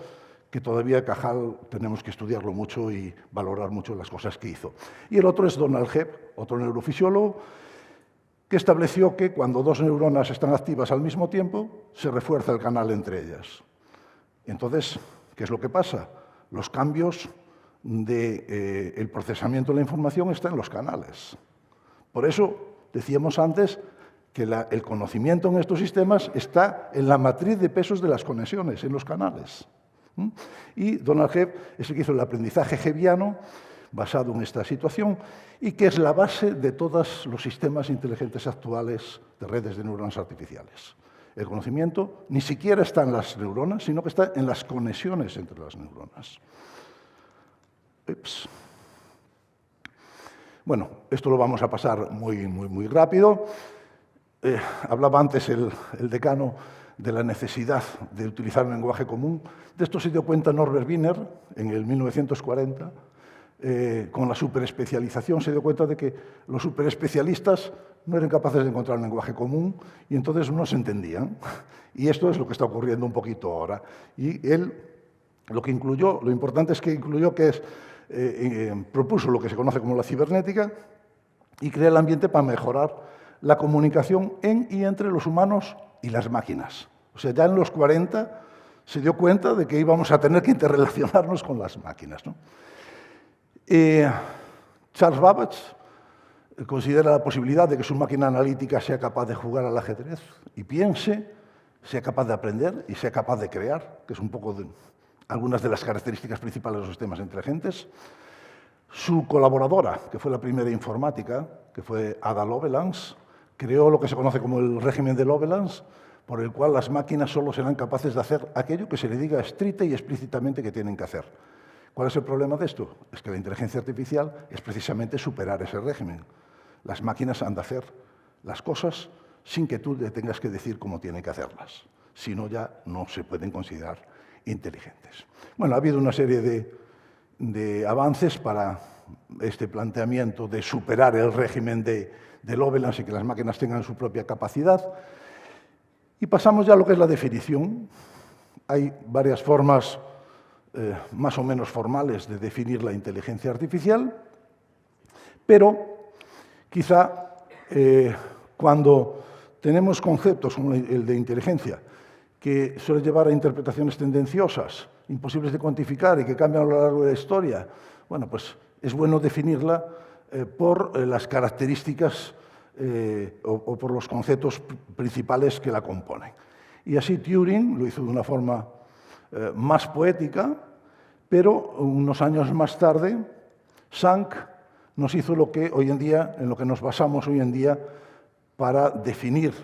Speaker 2: que todavía Cajal tenemos que estudiarlo mucho y valorar mucho las cosas que hizo. Y el otro es Donald Hebb, otro neurofisiólogo, que estableció que cuando dos neuronas están activas al mismo tiempo, se refuerza el canal entre ellas. Entonces, ¿qué es lo que pasa? Los cambios del procesamiento de la información están en los canales. Por eso decíamos antes que el conocimiento en estos sistemas está en la matriz de pesos de las conexiones, en los canales. Y Donald Hebb es el que hizo el aprendizaje hebbiano basado en esta situación y que es la base de todos los sistemas inteligentes actuales de redes de neuronas artificiales. El conocimiento ni siquiera está en las neuronas, sino que está en las conexiones entre las neuronas. Ups. Bueno, esto lo vamos a pasar muy rápido. Hablaba antes el decano de la necesidad de utilizar un lenguaje común. De esto se dio cuenta Norbert Wiener en el 1940, con la superespecialización. Se dio cuenta de que los superespecialistas no eran capaces de encontrar un lenguaje común y entonces no se entendían. Y esto es lo que está ocurriendo un poquito ahora. Y él lo importante es que incluyó propuso lo que se conoce como la cibernética y crea el ambiente para mejorar la comunicación en y entre los humanos y las máquinas. O sea, ya en los 40 se dio cuenta de que íbamos a tener que interrelacionarnos con las máquinas, ¿no? Charles Babbage considera la posibilidad de que su máquina analítica sea capaz de jugar al ajedrez y piense, sea capaz de aprender y sea capaz de crear, que es un poco algunas de las características principales de los sistemas inteligentes. Su colaboradora, que fue la primera informática, que fue Ada Lovelace, creó lo que se conoce como el régimen de Lovelace, por el cual las máquinas solo serán capaces de hacer aquello que se le diga estricta y explícitamente que tienen que hacer. ¿Cuál es el problema de esto? Es que la inteligencia artificial es precisamente superar ese régimen. Las máquinas han de hacer las cosas sin que tú le tengas que decir cómo tienen que hacerlas. Si no, ya no se pueden considerar inteligentes. Bueno, ha habido una serie de avances para este planteamiento de superar el régimen de Lovelace y que las máquinas tengan su propia capacidad. Y pasamos ya a lo que es la definición. Hay varias formas más o menos formales de definir la inteligencia artificial, pero quizá cuando tenemos conceptos como el de inteligencia, que suele llevar a interpretaciones tendenciosas, imposibles de cuantificar y que cambian a lo largo de la historia, bueno, pues es bueno definirla por las características o por los conceptos principales que la componen. Y así Turing lo hizo de una forma más poética, pero unos años más tarde, Shank nos hizo lo que hoy en día, en lo que nos basamos hoy en día para definir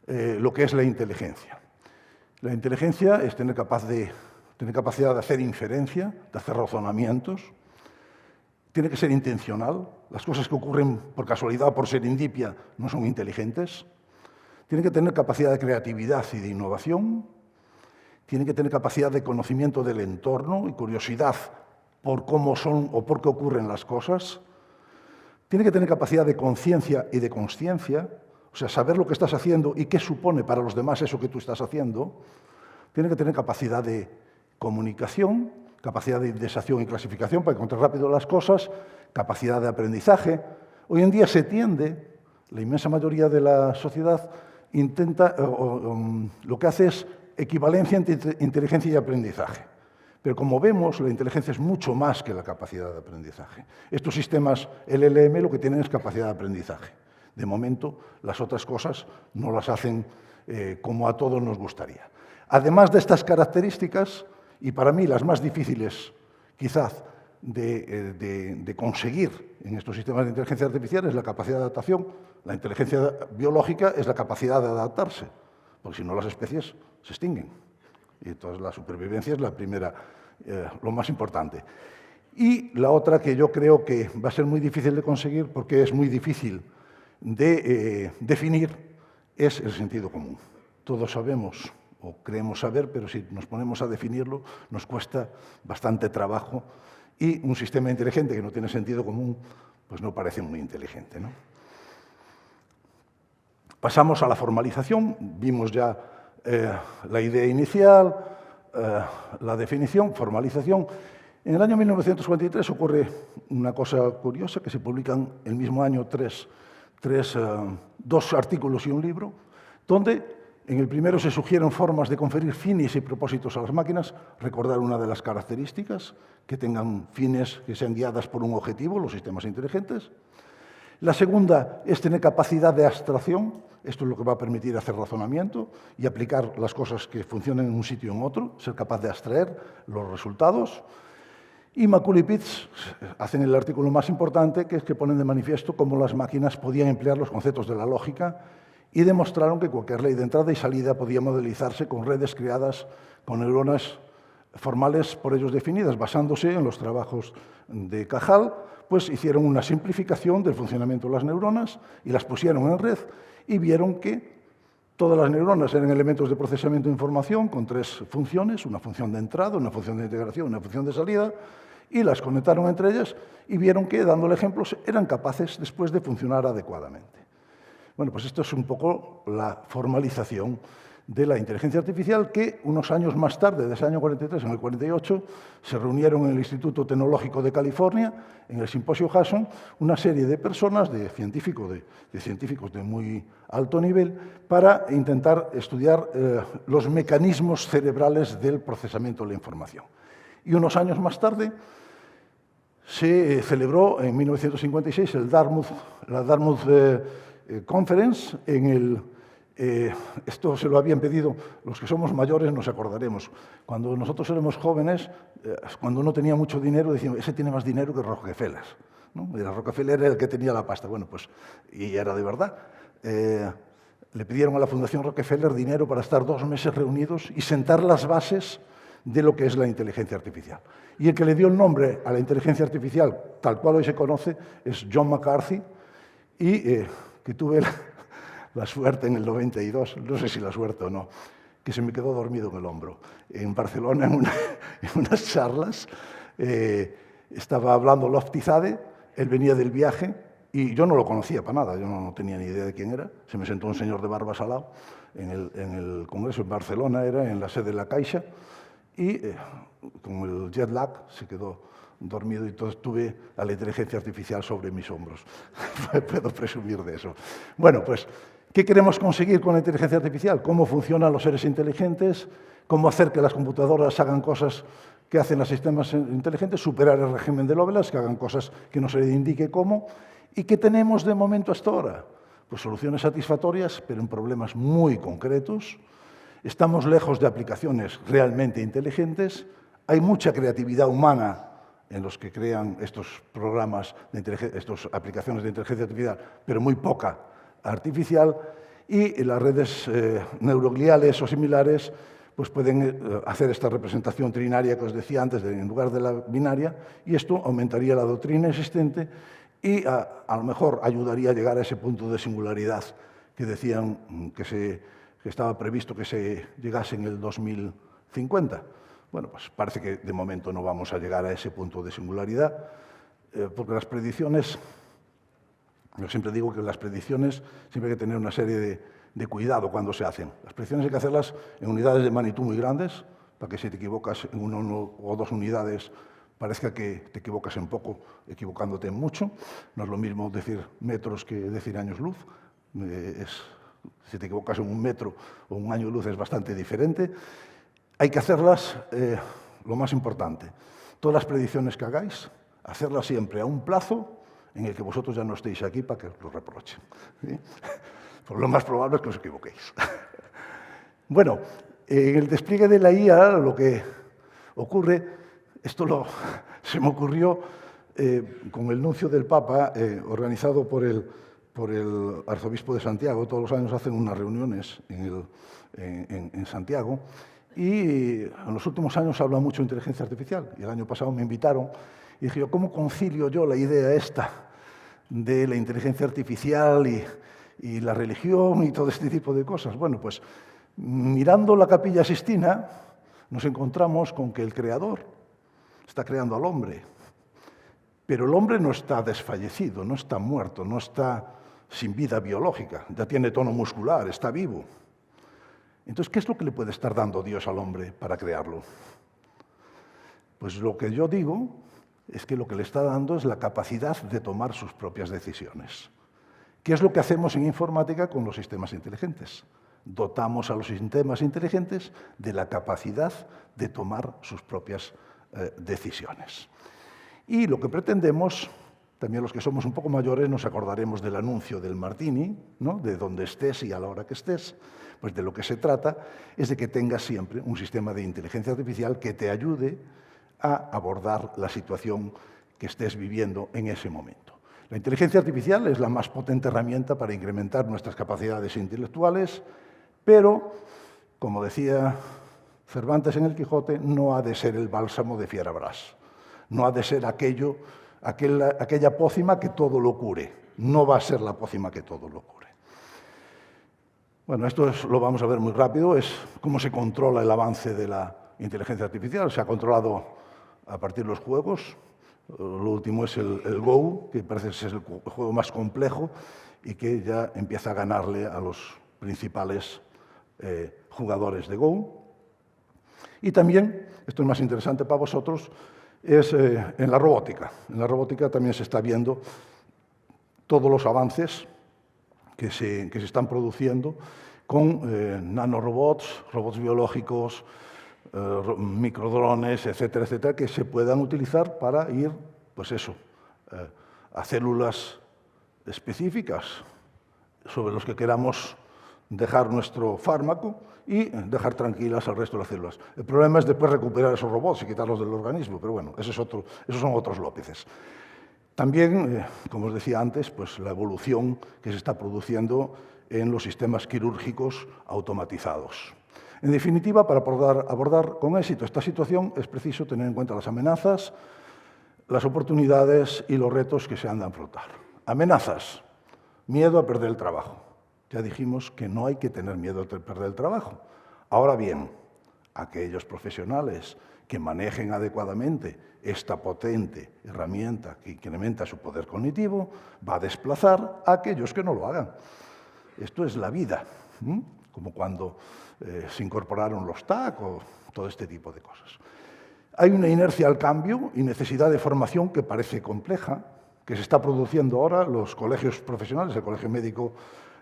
Speaker 2: lo que es la inteligencia. La inteligencia es tener capacidad de hacer inferencia, de hacer razonamientos. Tiene que ser intencional. Las cosas que ocurren por casualidad o por serendipia no son inteligentes. Tiene que tener capacidad de creatividad y de innovación. Tiene que tener capacidad de conocimiento del entorno y curiosidad por cómo son o por qué ocurren las cosas. Tiene que tener capacidad de conciencia y de consciencia, o sea, saber lo que estás haciendo y qué supone para los demás eso que tú estás haciendo. Tiene que tener capacidad de comunicación, capacidad de indexación y clasificación para encontrar rápido las cosas, capacidad de aprendizaje. Hoy en día se tiende, la inmensa mayoría de la sociedad intenta, lo que hace es equivalencia entre inteligencia y aprendizaje. Pero como vemos, la inteligencia es mucho más que la capacidad de aprendizaje. Estos sistemas LLM lo que tienen es capacidad de aprendizaje. De momento, las otras cosas no las hacen como a todos nos gustaría. Además de estas características, y para mí las más difíciles quizás de conseguir en estos sistemas de inteligencia artificial es la capacidad de adaptación. La inteligencia biológica es la capacidad de adaptarse, porque si no las especies se extinguen. Y entonces la supervivencia es la primera, lo más importante. Y la otra que yo creo que va a ser muy difícil de conseguir, porque es muy difícil de definir, es el sentido común. Todos sabemos o creemos saber, pero si nos ponemos a definirlo nos cuesta bastante trabajo y un sistema inteligente que no tiene sentido común pues no parece muy inteligente, ¿no? Pasamos a la formalización. Vimos ya la idea inicial, la definición, formalización. En el año 1943 ocurre una cosa curiosa, que se publican el mismo año dos artículos y un libro, donde en el primero se sugieren formas de conferir fines y propósitos a las máquinas, recordar una de las características, que tengan fines que sean guiadas por un objetivo, los sistemas inteligentes. La segunda es tener capacidad de abstracción. Esto es lo que va a permitir hacer razonamiento y aplicar las cosas que funcionan en un sitio o en otro, ser capaz de abstraer los resultados. Y Macaulay y Pitts hacen el artículo más importante, que es que ponen de manifiesto cómo las máquinas podían emplear los conceptos de la lógica y demostraron que cualquier ley de entrada y salida podía modelizarse con redes creadas con neuronas formales por ellos definidas. Basándose en los trabajos de Cajal, pues hicieron una simplificación del funcionamiento de las neuronas y las pusieron en red y vieron que todas las neuronas eran elementos de procesamiento de información con 3 funciones, una función de entrada, una función de integración, una función de salida, y las conectaron entre ellas y vieron que, dándole ejemplos, eran capaces después de funcionar adecuadamente. Bueno, pues esto es un poco la formalización de la inteligencia artificial que unos años más tarde, de ese año 43, en el 48, se reunieron en el Instituto Tecnológico de California, en el Simposio Hudson, una serie de personas, de científicos de muy alto nivel, para intentar estudiar los mecanismos cerebrales del procesamiento de la información. Y unos años más tarde se celebró, en 1956, la Dartmouth Conference en el... esto se lo habían pedido, los que somos mayores nos acordaremos. Cuando nosotros éramos jóvenes, cuando uno tenía mucho dinero, decíamos, ese tiene más dinero que Rockefeller, ¿no? Y Rockefeller era el que tenía la pasta. Bueno, pues, y era de verdad. Le pidieron a la Fundación Rockefeller dinero para estar 2 meses reunidos y sentar las bases de lo que es la inteligencia artificial. Y el que le dio el nombre a la inteligencia artificial, tal cual hoy se conoce, es John McCarthy, y que tuve la suerte en el 92, no sé si la suerte o no, que se me quedó dormido en el hombro. En Barcelona, en unas charlas, estaba hablando Loftizade, él venía del viaje, y yo no lo conocía para nada, yo no tenía ni idea de quién era. Se me sentó un señor de barba salado en el congreso en Barcelona, era en la sede de la Caixa, y con el jet lag se quedó dormido y entonces tuve a la inteligencia artificial sobre mis hombros. Puedo presumir de eso. Bueno, pues, ¿qué queremos conseguir con la inteligencia artificial? ¿Cómo funcionan los seres inteligentes? ¿Cómo hacer que las computadoras hagan cosas que hacen los sistemas inteligentes? Superar el régimen de Lovelace, que hagan cosas que no se les indique cómo. ¿Y qué tenemos de momento hasta ahora? Pues soluciones satisfactorias, pero en problemas muy concretos. Estamos lejos de aplicaciones realmente inteligentes. Hay mucha creatividad humana en los que crean estos programas, estas aplicaciones de inteligencia artificial, pero muy poca artificial. Y las redes neurogliales o similares pues pueden hacer esta representación trinaria que os decía antes, en lugar de la binaria, y esto aumentaría la doctrina existente y a lo mejor ayudaría a llegar a ese punto de singularidad que decían que estaba previsto que se llegase en el 2050. Bueno, pues parece que de momento no vamos a llegar a ese punto de singularidad, porque las predicciones, yo siempre digo que las predicciones siempre hay que tener una serie de cuidado cuando se hacen. Las predicciones hay que hacerlas en unidades de magnitud muy grandes, para que si te equivocas en 1 o 2 unidades parezca que te equivocas en poco, equivocándote en mucho. No es lo mismo decir metros que decir años luz. Si te equivocas en 1 metro o 1 año luz es bastante diferente. Hay que hacerlas, lo más importante, todas las predicciones que hagáis, hacerlas siempre a un plazo en el que vosotros ya no estéis aquí para que os lo reprochen, ¿sí? Pues lo más probable es que os equivoquéis. Bueno, en el despliegue de la IA lo que ocurre, se me ocurrió con el nuncio del Papa, organizado por el arzobispo de Santiago. Todos los años hacen unas reuniones en Santiago, y en los últimos años se habla mucho de inteligencia artificial, y el año pasado me invitaron y dije yo, ¿cómo concilio yo la idea esta de la inteligencia artificial y la religión y todo este tipo de cosas? Bueno, pues mirando la Capilla Sixtina nos encontramos con que el Creador está creando al hombre, pero el hombre no está desfallecido, no está muerto, no está sin vida biológica, ya tiene tono muscular, está vivo. Entonces, ¿qué es lo que le puede estar dando Dios al hombre para crearlo? Pues lo que yo digo es que lo que le está dando es la capacidad de tomar sus propias decisiones. ¿Qué es lo que hacemos en informática con los sistemas inteligentes? Dotamos a los sistemas inteligentes de la capacidad de tomar sus propias decisiones. Y lo que pretendemos, también los que somos un poco mayores nos acordaremos del anuncio del Martini, ¿no? De donde estés y a la hora que estés. Pues de lo que se trata es de que tengas siempre un sistema de inteligencia artificial que te ayude a abordar la situación que estés viviendo en ese momento. La inteligencia artificial es la más potente herramienta para incrementar nuestras capacidades intelectuales, pero, como decía Cervantes en el Quijote, no ha de ser el bálsamo de Fierabrás. No ha de ser aquella pócima que todo lo cure. No va a ser la pócima que todo lo cure. Bueno, esto lo vamos a ver muy rápido, es cómo se controla el avance de la inteligencia artificial. Se ha controlado a partir de los juegos. Lo último es el Go, que parece ser el juego más complejo y que ya empieza a ganarle a los principales jugadores de Go. Y también, esto es más interesante para vosotros, es en la robótica. En la robótica también se está viendo todos los avances que se están produciendo con nanorobots, robots biológicos, microdrones, etcétera, etcétera, que se puedan utilizar para ir, pues eso, a células específicas sobre los que queramos dejar nuestro fármaco y dejar tranquilas al resto de las células. El problema es después recuperar esos robots y quitarlos del organismo, pero bueno, esos son otros lópezes. También, como os decía antes, pues la evolución que se está produciendo en los sistemas quirúrgicos automatizados. En definitiva, para abordar con éxito esta situación es preciso tener en cuenta las amenazas, las oportunidades y los retos que se han de afrontar. Amenazas, miedo a perder el trabajo. Ya dijimos que no hay que tener miedo a perder el trabajo. Ahora bien, aquellos profesionales que manejen adecuadamente esta potente herramienta que incrementa su poder cognitivo va a desplazar a aquellos que no lo hagan. Esto es la vida, como cuando se incorporaron los TAC o todo este tipo de cosas. Hay una inercia al cambio y necesidad de formación que parece compleja, que se está produciendo ahora. Los colegios profesionales, el Colegio Médico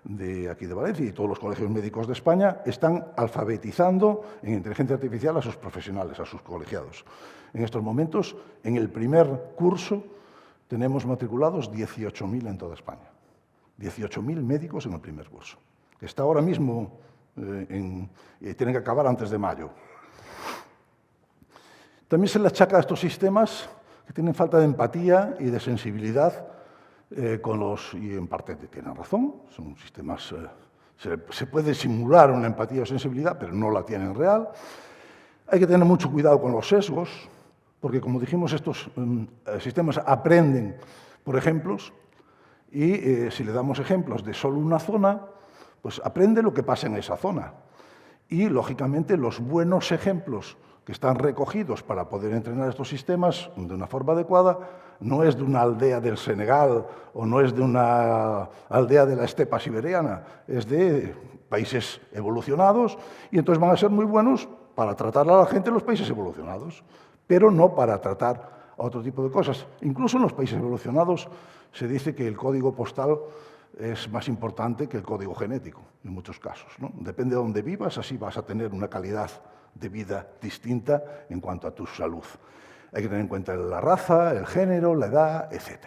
Speaker 2: de aquí de Valencia y todos los colegios médicos de España están alfabetizando en inteligencia artificial a sus profesionales, a sus colegiados. En estos momentos, en el primer curso, tenemos matriculados 18.000 en toda España. 18.000 médicos en el primer curso. Está ahora mismo, tienen que acabar antes de mayo. También se le achaca a estos sistemas que tienen falta de empatía y de sensibilidad y en parte tienen razón, son sistemas, se puede simular una empatía o sensibilidad, pero no la tienen real. Hay que tener mucho cuidado con los sesgos, porque como dijimos, estos sistemas aprenden por ejemplos, y si le damos ejemplos de solo una zona, pues aprende lo que pasa en esa zona. Y, lógicamente, los buenos ejemplos que están recogidos para poder entrenar estos sistemas de una forma adecuada no es de una aldea del Senegal o no es de una aldea de la estepa siberiana, es de países evolucionados y entonces van a ser muy buenos para tratar a la gente en los países evolucionados, pero no para tratar a otro tipo de cosas. Incluso en los países evolucionados se dice que el código postal es más importante que el código genético, en muchos casos, ¿no? Depende de dónde vivas, así vas a tener una calidad de vida distinta en cuanto a tu salud. Hay que tener en cuenta la raza, el género, la edad, etc.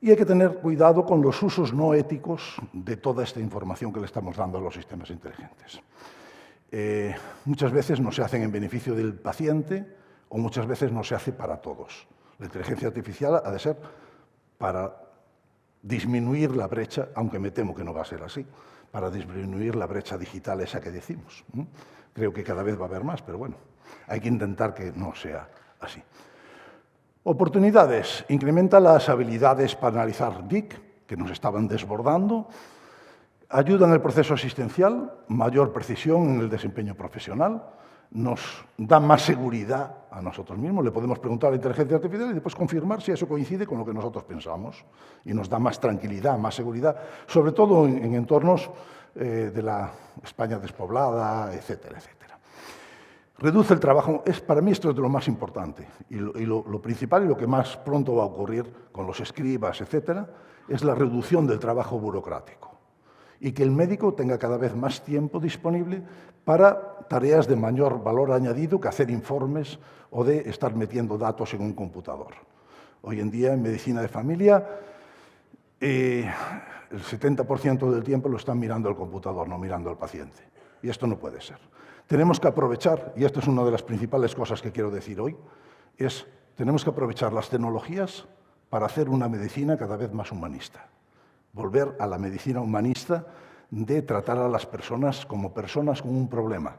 Speaker 2: Y hay que tener cuidado con los usos no éticos de toda esta información que le estamos dando a los sistemas inteligentes. Muchas veces no se hacen en beneficio del paciente o muchas veces no se hace para todos. La inteligencia artificial ha de ser para disminuir la brecha, aunque me temo que no va a ser así, para disminuir la brecha digital esa que decimos. Creo que cada vez va a haber más, pero bueno, hay que intentar que no sea así. Oportunidades. Incrementa las habilidades para analizar DIC, que nos estaban desbordando. Ayuda en el proceso asistencial, mayor precisión en el desempeño profesional. Nos da más seguridad a nosotros mismos. Le podemos preguntar a la inteligencia artificial y después confirmar si eso coincide con lo que nosotros pensamos. Y nos da más tranquilidad, más seguridad, sobre todo en entornos de la España despoblada, etcétera, etcétera. Reduce el trabajo. Para mí esto es de lo más importante. Y lo principal y lo que más pronto va a ocurrir con los escribas, etcétera, es la reducción del trabajo burocrático. Y que el médico tenga cada vez más tiempo disponible para tareas de mayor valor añadido que hacer informes o de estar metiendo datos en un computador. Hoy en día, en medicina de familia, el 70% del tiempo lo están mirando al computador, no mirando al paciente. Y esto no puede ser. Tenemos que aprovechar, y esto es una de las principales cosas que quiero decir hoy, tenemos que aprovechar las tecnologías para hacer una medicina cada vez más humanista. Volver a la medicina humanista de tratar a las personas con un problema.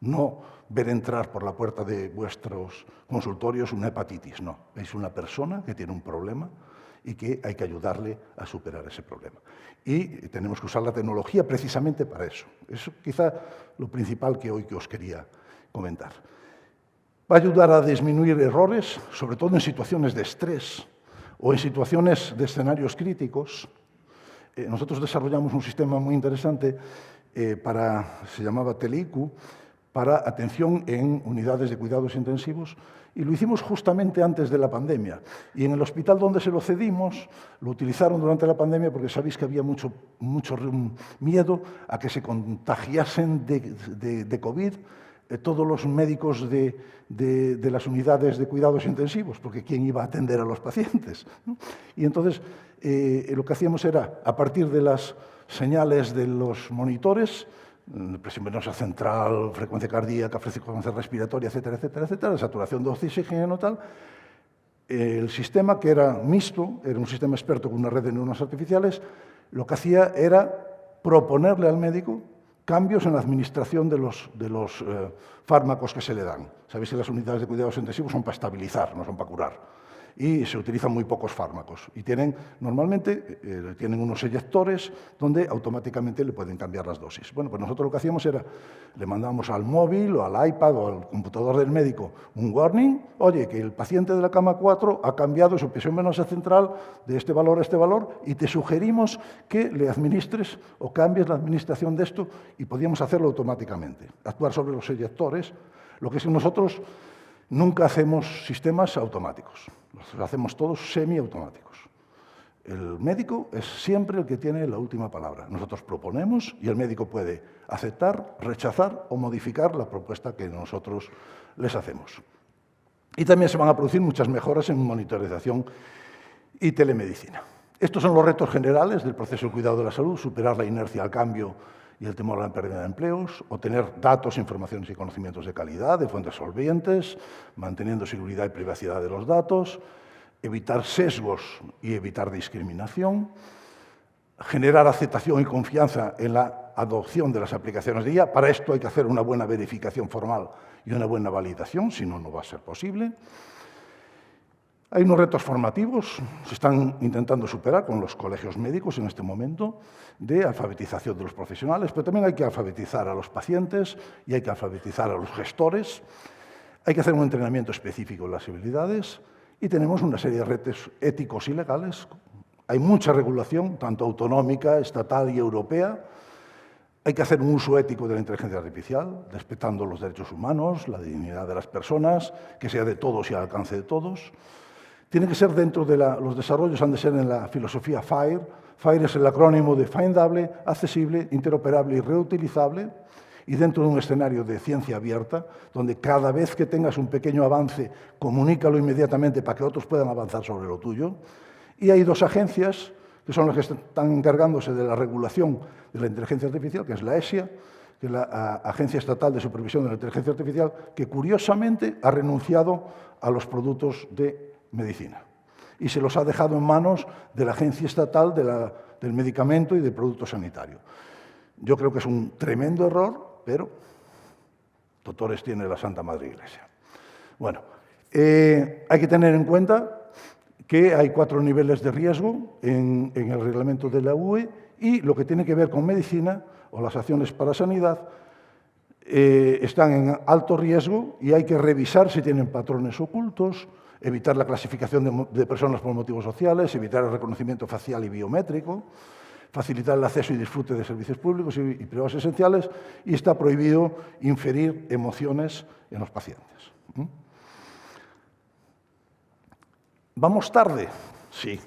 Speaker 2: No ver entrar por la puerta de vuestros consultorios una hepatitis, no. Es una persona que tiene un problema y que hay que ayudarle a superar ese problema. Y tenemos que usar la tecnología precisamente para eso. Es quizá lo principal que hoy os quería comentar. Va a ayudar a disminuir errores, sobre todo en situaciones de estrés o en situaciones de escenarios críticos. Nosotros desarrollamos un sistema muy interesante se llamaba TeleIQ, para atención en unidades de cuidados intensivos, y lo hicimos justamente antes de la pandemia. Y en el hospital donde se lo cedimos, lo utilizaron durante la pandemia porque sabéis que había mucho miedo a que se contagiasen de COVID todos los médicos de las unidades de cuidados intensivos, porque ¿quién iba a atender a los pacientes? ¿No? Y entonces lo que hacíamos era, a partir de las señales de los monitores, presión venosa central, frecuencia cardíaca, frecuencia respiratoria, etcétera, etcétera, etcétera, saturación de oxígeno, tal. El sistema, que era mixto, era un sistema experto con una red de neuronas artificiales, lo que hacía era proponerle al médico cambios en la administración de los fármacos que se le dan. Sabéis que las unidades de cuidados intensivos son para estabilizar, no son para curar. Y se utilizan muy pocos fármacos. Y normalmente tienen unos eyectores donde automáticamente le pueden cambiar las dosis. Bueno, pues nosotros lo que hacíamos era, le mandábamos al móvil o al iPad o al computador del médico un warning, oye, que el paciente de la cama 4 ha cambiado su presión venosa central de este valor a este valor y te sugerimos que le administres o cambies la administración de esto, y podíamos hacerlo automáticamente, actuar sobre los eyectores, lo que es que nosotros nunca hacemos sistemas automáticos, los hacemos todos semiautomáticos. El médico es siempre el que tiene la última palabra. Nosotros proponemos y el médico puede aceptar, rechazar o modificar la propuesta que nosotros les hacemos. Y también se van a producir muchas mejoras en monitorización y telemedicina. Estos son los retos generales del proceso de cuidado de la salud: superar la inercia al cambio y el temor a la pérdida de empleos, obtener datos, informaciones y conocimientos de calidad, de fuentes solventes, manteniendo seguridad y privacidad de los datos, evitar sesgos y evitar discriminación, generar aceptación y confianza en la adopción de las aplicaciones de IA. Para esto hay que hacer una buena verificación formal y una buena validación, si no, no va a ser posible. Hay unos retos formativos, se están intentando superar con los colegios médicos en este momento, de alfabetización de los profesionales, pero también hay que alfabetizar a los pacientes y hay que alfabetizar a los gestores. Hay que hacer un entrenamiento específico en las habilidades y tenemos una serie de retos éticos y legales. Hay mucha regulación, tanto autonómica, estatal y europea. Hay que hacer un uso ético de la inteligencia artificial, respetando los derechos humanos, la dignidad de las personas, que sea de todos y al alcance de todos. Tiene que ser dentro de los desarrollos, han de ser en la filosofía FAIR. FAIR es el acrónimo de findable, accesible, interoperable y reutilizable, y dentro de un escenario de ciencia abierta, donde cada vez que tengas un pequeño avance, comunícalo inmediatamente para que otros puedan avanzar sobre lo tuyo. Y hay dos agencias que son las que están encargándose de la regulación de la inteligencia artificial, que es la ESIA, que es la Agencia Estatal de Supervisión de la Inteligencia Artificial, que curiosamente ha renunciado a los productos de medicina y se los ha dejado en manos de la Agencia Estatal del Medicamento y del Producto Sanitario. Yo creo que es un tremendo error, pero doctores tiene la Santa Madre Iglesia. Bueno, hay que tener en cuenta que hay 4 niveles de riesgo en el reglamento de la UE, y lo que tiene que ver con medicina o las acciones para sanidad están en alto riesgo y hay que revisar si tienen patrones ocultos, evitar la clasificación de personas por motivos sociales, evitar el reconocimiento facial y biométrico, facilitar el acceso y disfrute de servicios públicos y privados esenciales, y está prohibido inferir emociones en los pacientes. ¿Vamos tarde? Sí.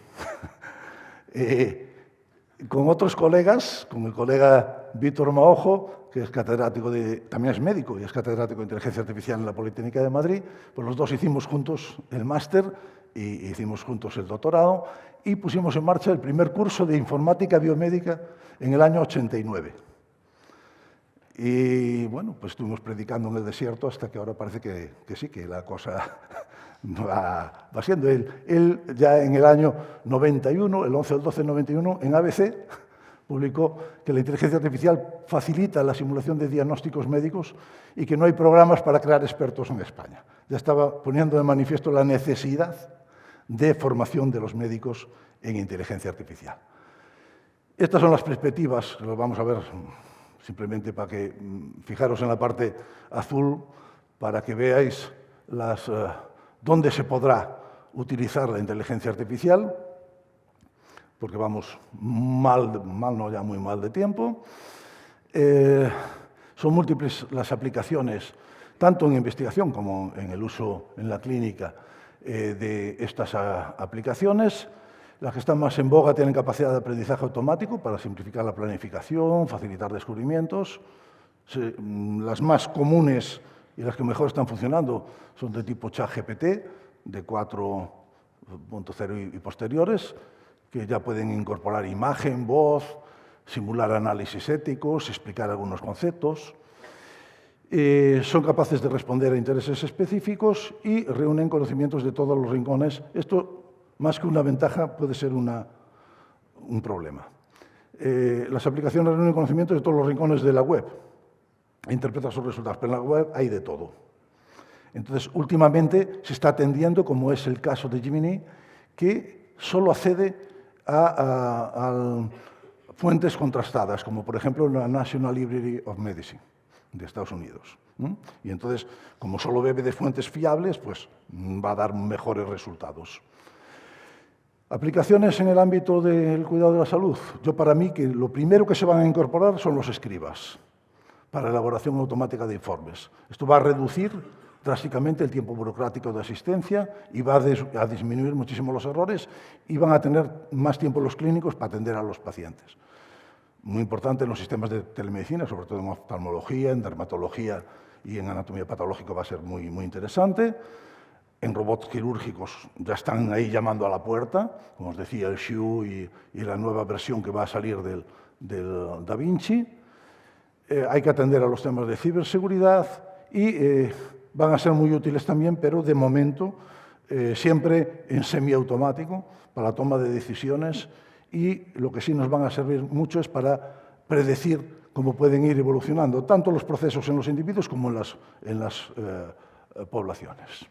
Speaker 2: Con otros colegas, con el colega Víctor Maojo, que es catedrático también es médico y es catedrático de Inteligencia Artificial en la Politécnica de Madrid, pues los dos hicimos juntos el máster y hicimos juntos el doctorado y pusimos en marcha el primer curso de informática biomédica en el año 89. Y bueno, pues estuvimos predicando en el desierto hasta que ahora parece que sí, que la cosa va siendo. Él ya en el año 91, el 11 del 12 del 91, en ABC, publicó que la inteligencia artificial facilita la simulación de diagnósticos médicos y que no hay programas para crear expertos en España. Ya estaba poniendo de manifiesto la necesidad de formación de los médicos en inteligencia artificial. Estas son las perspectivas, lo vamos a ver simplemente para que fijaros en la parte azul, para que veáis dónde se podrá utilizar la inteligencia artificial, porque vamos mal no, ya muy mal de tiempo. Son múltiples las aplicaciones, tanto en investigación como en el uso en la clínica de estas aplicaciones. Las que están más en boga tienen capacidad de aprendizaje automático para simplificar la planificación, facilitar descubrimientos. Las más comunes y las que mejor están funcionando son de tipo ChatGPT, de 4.0 y posteriores, que ya pueden incorporar imagen, voz, simular análisis éticos, explicar algunos conceptos. Son capaces de responder a intereses específicos y reúnen conocimientos de todos los rincones. Esto, más que una ventaja, puede ser un problema. Las aplicaciones reúnen conocimientos de todos los rincones de la web e interpretan sus resultados, pero en la web hay de todo. Entonces, últimamente se está tendiendo, como es el caso de Gemini, que solo accede a fuentes contrastadas, como por ejemplo la National Library of Medicine de Estados Unidos. Y entonces, como solo bebe de fuentes fiables, pues va a dar mejores resultados. Aplicaciones en el ámbito del cuidado de la salud. Para mí, que lo primero que se van a incorporar son los escribas para elaboración automática de informes. Esto va a reducir drásticamente el tiempo burocrático de asistencia y va a disminuir muchísimo los errores y van a tener más tiempo los clínicos para atender a los pacientes. Muy importante en los sistemas de telemedicina, sobre todo en oftalmología, en dermatología y en anatomía patológica va a ser muy, muy interesante. En robots quirúrgicos ya están ahí llamando a la puerta, como os decía, el Shu y la nueva versión que va a salir del Da Vinci. Hay que atender a los temas de ciberseguridad y van a ser muy útiles también, pero de momento siempre en semiautomático para la toma de decisiones, y lo que sí nos van a servir mucho es para predecir cómo pueden ir evolucionando tanto los procesos en los individuos como en las poblaciones.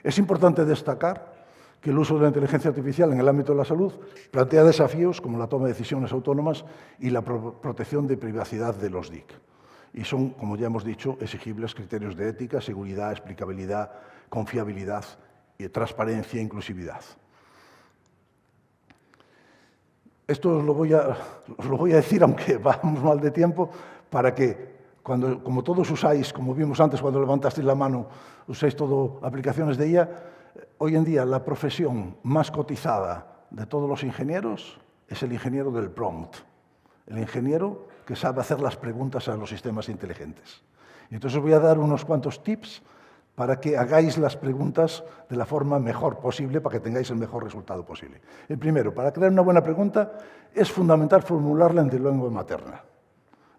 Speaker 2: Es importante destacar que el uso de la inteligencia artificial en el ámbito de la salud plantea desafíos como la toma de decisiones autónomas y la protección de privacidad de los DIC. Y son, como ya hemos dicho, exigibles criterios de ética, seguridad, explicabilidad, confiabilidad, transparencia e inclusividad. Esto os lo voy a decir, aunque vamos mal de tiempo, para que, como todos usáis, como vimos antes cuando levantasteis la mano, usáis todo aplicaciones de IA, hoy en día la profesión más cotizada de todos los ingenieros es el ingeniero del prompt, el ingeniero que sabe hacer las preguntas a los sistemas inteligentes. Y entonces os voy a dar unos cuantos tips para que hagáis las preguntas de la forma mejor posible, para que tengáis el mejor resultado posible. El primero, para crear una buena pregunta, es fundamental formularla en tu lengua materna.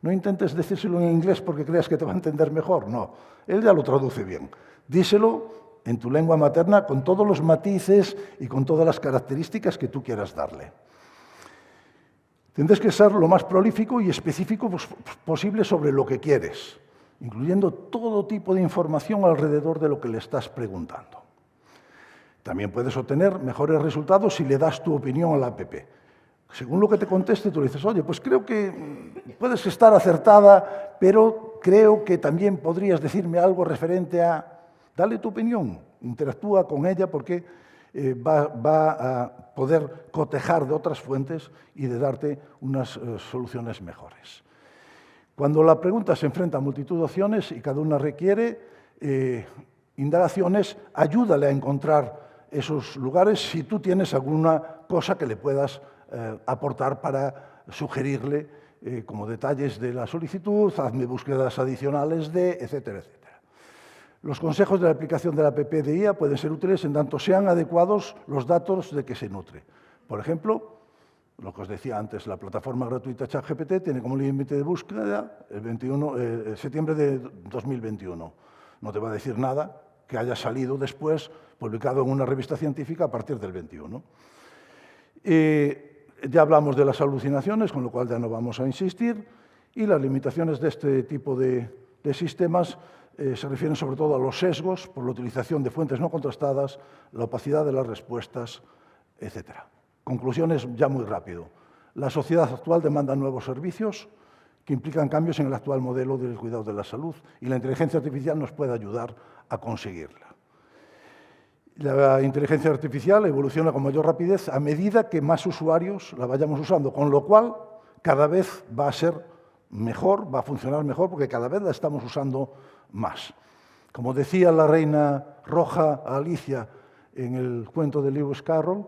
Speaker 2: No intentes decírselo en inglés porque creas que te va a entender mejor, no. Él ya lo traduce bien. Díselo en tu lengua materna con todos los matices y con todas las características que tú quieras darle. Tendrás que ser lo más prolífico y específico posible sobre lo que quieres, incluyendo todo tipo de información alrededor de lo que le estás preguntando. También puedes obtener mejores resultados si le das tu opinión a la app. Según lo que te conteste, tú le dices, oye, pues creo que puedes estar acertada, pero creo que también podrías decirme algo referente a... Dale tu opinión, interactúa con ella porque va a poder cotejar de otras fuentes y de darte unas soluciones mejores. Cuando la pregunta se enfrenta a multitud de opciones y cada una requiere indagaciones, ayúdale a encontrar esos lugares si tú tienes alguna cosa que le puedas aportar para sugerirle como detalles de la solicitud, hazme búsquedas adicionales de, etcétera, etcétera. Los consejos de la aplicación de la app de IA pueden ser útiles en tanto sean adecuados los datos de que se nutre. Por ejemplo, lo que os decía antes, la plataforma gratuita ChatGPT tiene como límite de búsqueda el septiembre de 2021. No te va a decir nada que haya salido después, publicado en una revista científica a partir del 21. Ya hablamos de las alucinaciones, con lo cual ya no vamos a insistir, y las limitaciones de este tipo de sistemas se refieren sobre todo a los sesgos por la utilización de fuentes no contrastadas, la opacidad de las respuestas, etc. Conclusiones ya muy rápido. La sociedad actual demanda nuevos servicios que implican cambios en el actual modelo del cuidado de la salud y la inteligencia artificial nos puede ayudar a conseguirla. La inteligencia artificial evoluciona con mayor rapidez a medida que más usuarios la vayamos usando, con lo cual cada vez va a ser mejor, va a funcionar mejor porque cada vez la estamos usando más. Como decía la reina roja a Alicia en el cuento de Lewis Carroll,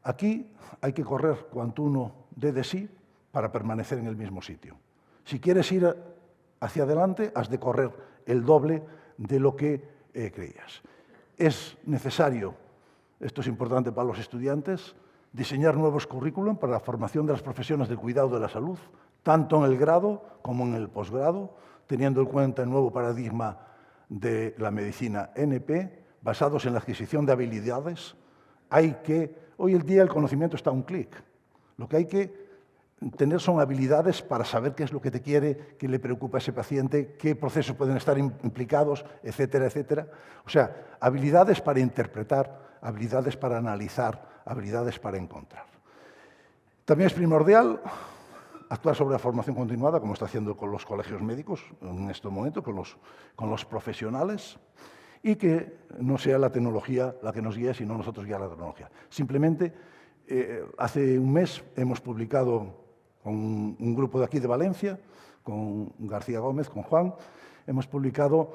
Speaker 2: aquí hay que correr cuanto uno dé de sí para permanecer en el mismo sitio. Si quieres ir hacia adelante, has de correr el doble de lo que creías. Es necesario, esto es importante para los estudiantes, diseñar nuevos currículum para la formación de las profesiones del cuidado de la salud, tanto en el grado como en el posgrado, teniendo en cuenta el nuevo paradigma de la medicina NP, basados en la adquisición de habilidades. Hoy en día el conocimiento está a un clic. Lo que hay que tener son habilidades para saber qué es lo que te quiere, qué le preocupa a ese paciente, qué procesos pueden estar implicados, etcétera, etcétera. O sea, habilidades para interpretar, habilidades para analizar, habilidades para encontrar. También es primordial actuar sobre la formación continuada, como está haciendo con los colegios médicos en este momento, con los profesionales, y que no sea la tecnología la que nos guíe, sino nosotros guiar la tecnología. Simplemente, hace un mes hemos publicado con un grupo de aquí de Valencia, con García Gómez, con Juan, hemos publicado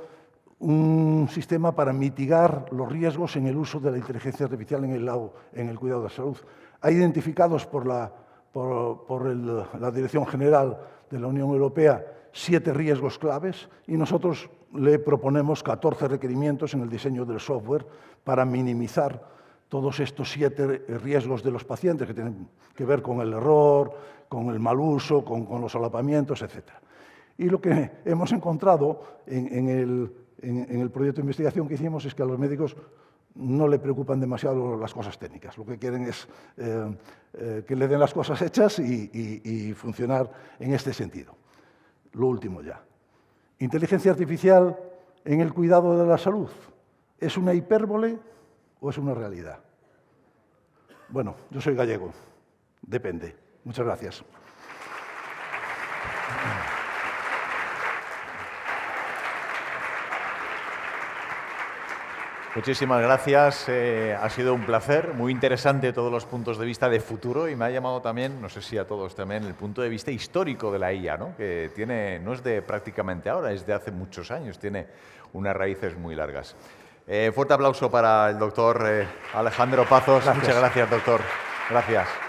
Speaker 2: un sistema para mitigar los riesgos en el uso de la inteligencia artificial en el cuidado de la salud. Hay identificados por la Dirección General de la Unión Europea 7 riesgos claves y nosotros le proponemos 14 requerimientos en el diseño del software para minimizar todos estos 7 riesgos de los pacientes que tienen que ver con el error, con el mal uso, con los solapamientos, etc. Y lo que hemos encontrado en el proyecto de investigación que hicimos es que a los médicos no le preocupan demasiado las cosas técnicas. Lo que quieren es que le den las cosas hechas y funcionar en este sentido. Lo último ya. ¿Inteligencia artificial en el cuidado de la salud? ¿Es una hipérbole o es una realidad? Bueno, yo soy gallego. Depende. Muchas gracias.
Speaker 1: Muchísimas gracias, ha sido un placer, muy interesante todos los puntos de vista de futuro y me ha llamado también, no sé si a todos también, el punto de vista histórico de la IA, ¿no? Que no es de prácticamente ahora, es de hace muchos años, tiene unas raíces muy largas. Fuerte aplauso para el doctor Alejandro Pazos.
Speaker 2: Gracias.
Speaker 1: Muchas gracias, doctor. Gracias.